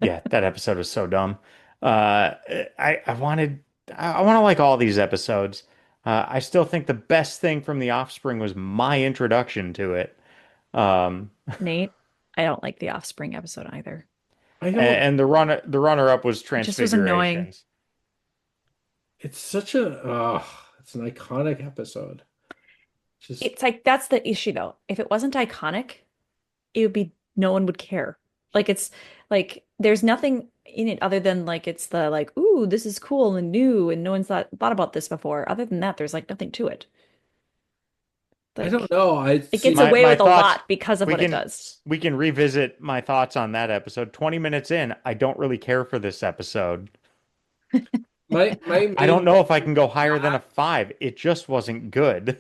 Yeah, that episode was so dumb. I want to like all these episodes. I still think the best thing from The Offspring was my introduction to it. Nate, I don't like the Offspring episode either. I don't. And the runner up was It just was annoying. Transfigurations. It's such it's an iconic episode. Just It's like that's the issue though. If it wasn't iconic, it would be no one would care. Like it's like there's nothing in it other than like it's the like, ooh, this is cool and new and no one's thought about this before. Other than that, there's like nothing to it. I Like, don't know. it gets away My with a thoughts- lot because of we what it can- does. We can revisit my thoughts on that episode. 20 minutes in, I don't really care for this episode. my I don't know if I can go higher than a 5. It just wasn't good.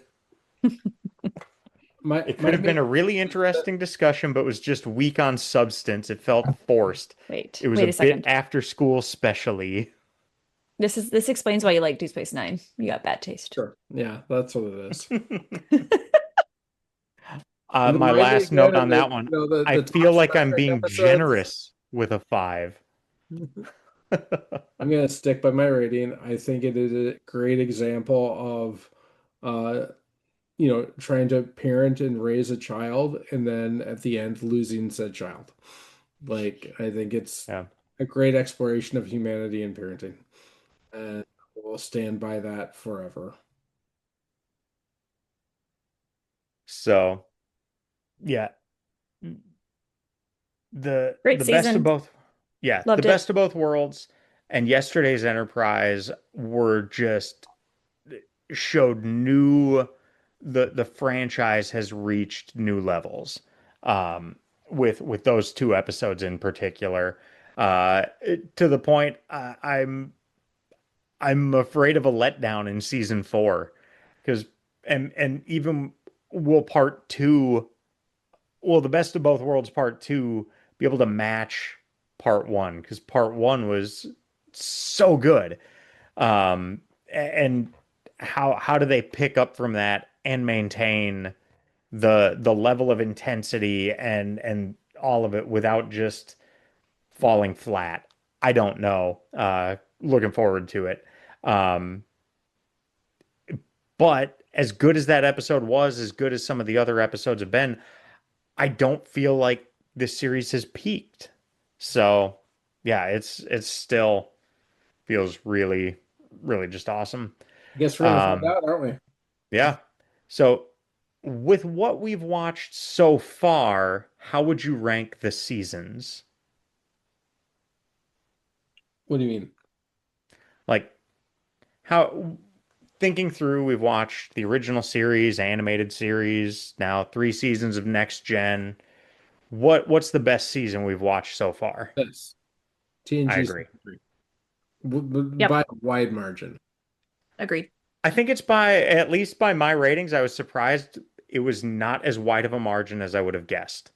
It could have been a really interesting discussion, but was just weak on substance. It felt forced. Wait, It was wait a a second. bit after school specially. This explains why you like Deep Space Nine. You got bad taste. Sure. Yeah, that's what it is. My last note on that one, I feel like I'm being episodes. generous with a 5. I'm gonna stick by my rating. I think it is a great example of trying to parent and raise a child and then at the end losing said child. Like, I think it's Yeah. a great exploration of humanity and parenting. And we'll stand by that forever. So, yeah, Great the best of season. both, yeah, the Loved it. best of both worlds and yesterday's Enterprise were just showed new the franchise has reached new levels with those two episodes in particular to the point I'm afraid of a letdown in season 4 because and even will part 2 well the best of both worlds part 2 be able to match part 1 because part 1 was so good and how do they pick up from that and maintain the level of intensity and all of it without just falling flat? I don't know. Looking forward to it. Um, but as good as that episode was, as good as some of the other episodes have been, I don't feel like this series has peaked. So yeah, it's still feels really, really just awesome. I guess we're gonna find Um, out, aren't we? yeah. So, with what we've watched so far, how would you rank the seasons? What do you mean? Like, how, thinking through, we've watched the original series, animated series, now 3 seasons of Next Gen. What's the best season we've watched so far? This I TNG agree. season 3 by Yep. a wide margin. Agreed. I think it's by, at least by my ratings, I was surprised it was not as wide of a margin as I would have guessed.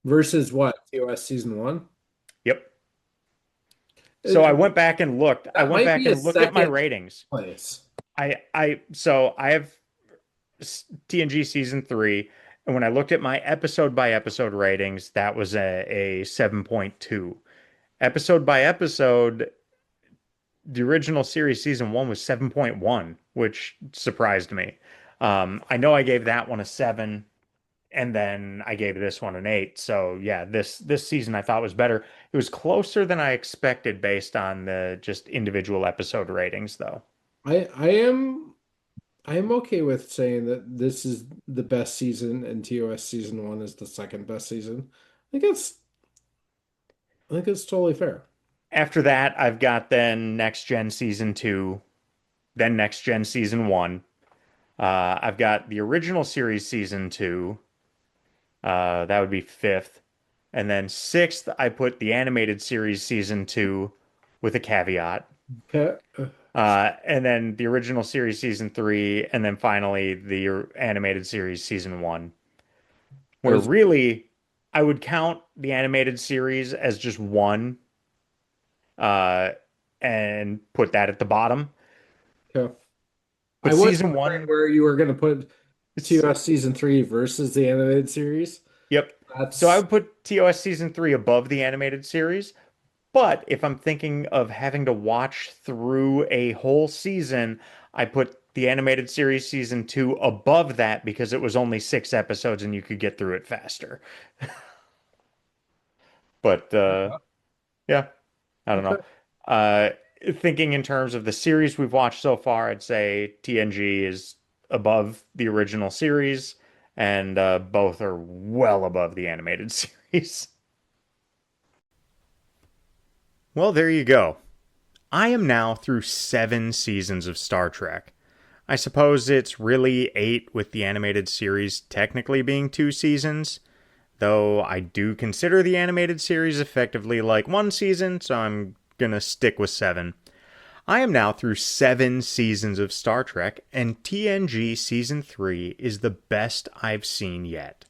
Versus what? TOS season 1? Yep. So Uh, I went back and looked. I That went might back be a and looked at my second ratings. place. I have TNG season 3, and when I looked at my episode by episode ratings, that was a 7.2. Episode by episode, the original series season 1 was 7.1, which surprised me. I know I gave that one a 7, and then I gave this one an 8. So yeah, this season I thought was better. It was closer than I expected based on the just individual episode ratings, though. I am okay with saying that this is the best season and TOS season 1 is the second best season. I think it's I think it's totally fair. After that, I've got then Next Gen season 2, then Next Gen season 1. I've got the original series season 2. That would be fifth. And then sixth, I put the animated series season 2 with a caveat. Okay. And then the original series season 3, and then finally the animated series season 1. I Where was really I would count the animated series as just one, uh, and put that at the bottom. okay. I But was season wondering one, where you were going to put it's TOS season 3 versus the animated series. yep. So I That's would put TOS season 3 above the animated series. But if I'm thinking of having to watch through a whole season, I put the animated series season 2 above that because it was only 6 episodes and you could get through it faster. But yeah, I don't know. okay. Uh, Thinking in terms of the series we've watched so far, I'd say TNG is above the original series, and both are well above the animated series. Well, there you go. I am now through 7 seasons of Star Trek. I suppose it's really 8 with the animated series technically being 2 seasons, though I do consider the animated series effectively like 1 season, so I'm gonna stick with 7. I am now through 7 seasons of Star Trek, and TNG Season 3 is the best I've seen yet.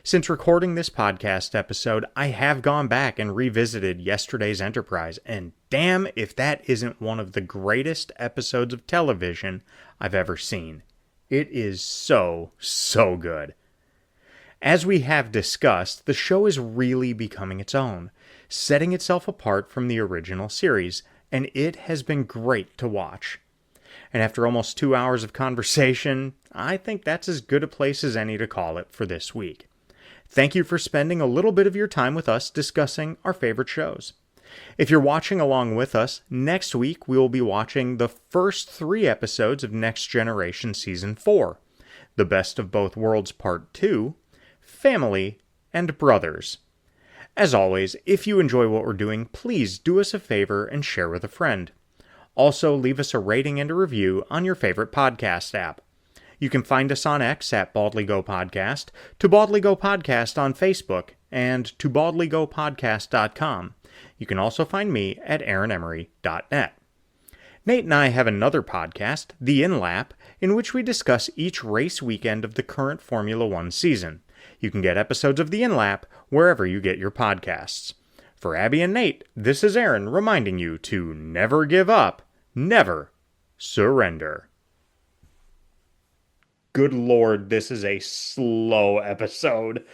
Since recording this podcast episode, I have gone back and revisited yesterday's Enterprise, and damn if that isn't one of the greatest episodes of television I've ever seen. It is so, so good. As we have discussed, the show is really becoming its own. setting itself apart from the original series, and it has been great to watch. And after almost 2 hours of conversation, I think that's as good a place as any to call it for this week. Thank you for spending a little bit of your time with us discussing our favorite shows. If you're watching along with us, next week we will be watching the first 3 episodes of Next Generation Season 4, The Best of Both Worlds Part 2, Family, and Brothers. As always, if you enjoy what we're doing, please do us a favor and share with a friend. Also, leave us a rating and a review on your favorite podcast app. You can find us on X at BaldlyGoPodcast, to BaldlyGoPodcast on Facebook, and to BaldlyGoPodcast.com. You can also find me at AaronEmery.net. Nate and I have another podcast, The InLap, in which we discuss each race weekend of the current Formula One season. You can get episodes of The InLap wherever you get your podcasts. For Abbie and Nate, this is Aaron reminding you to never give up, never surrender. Good Lord, this is a slow episode.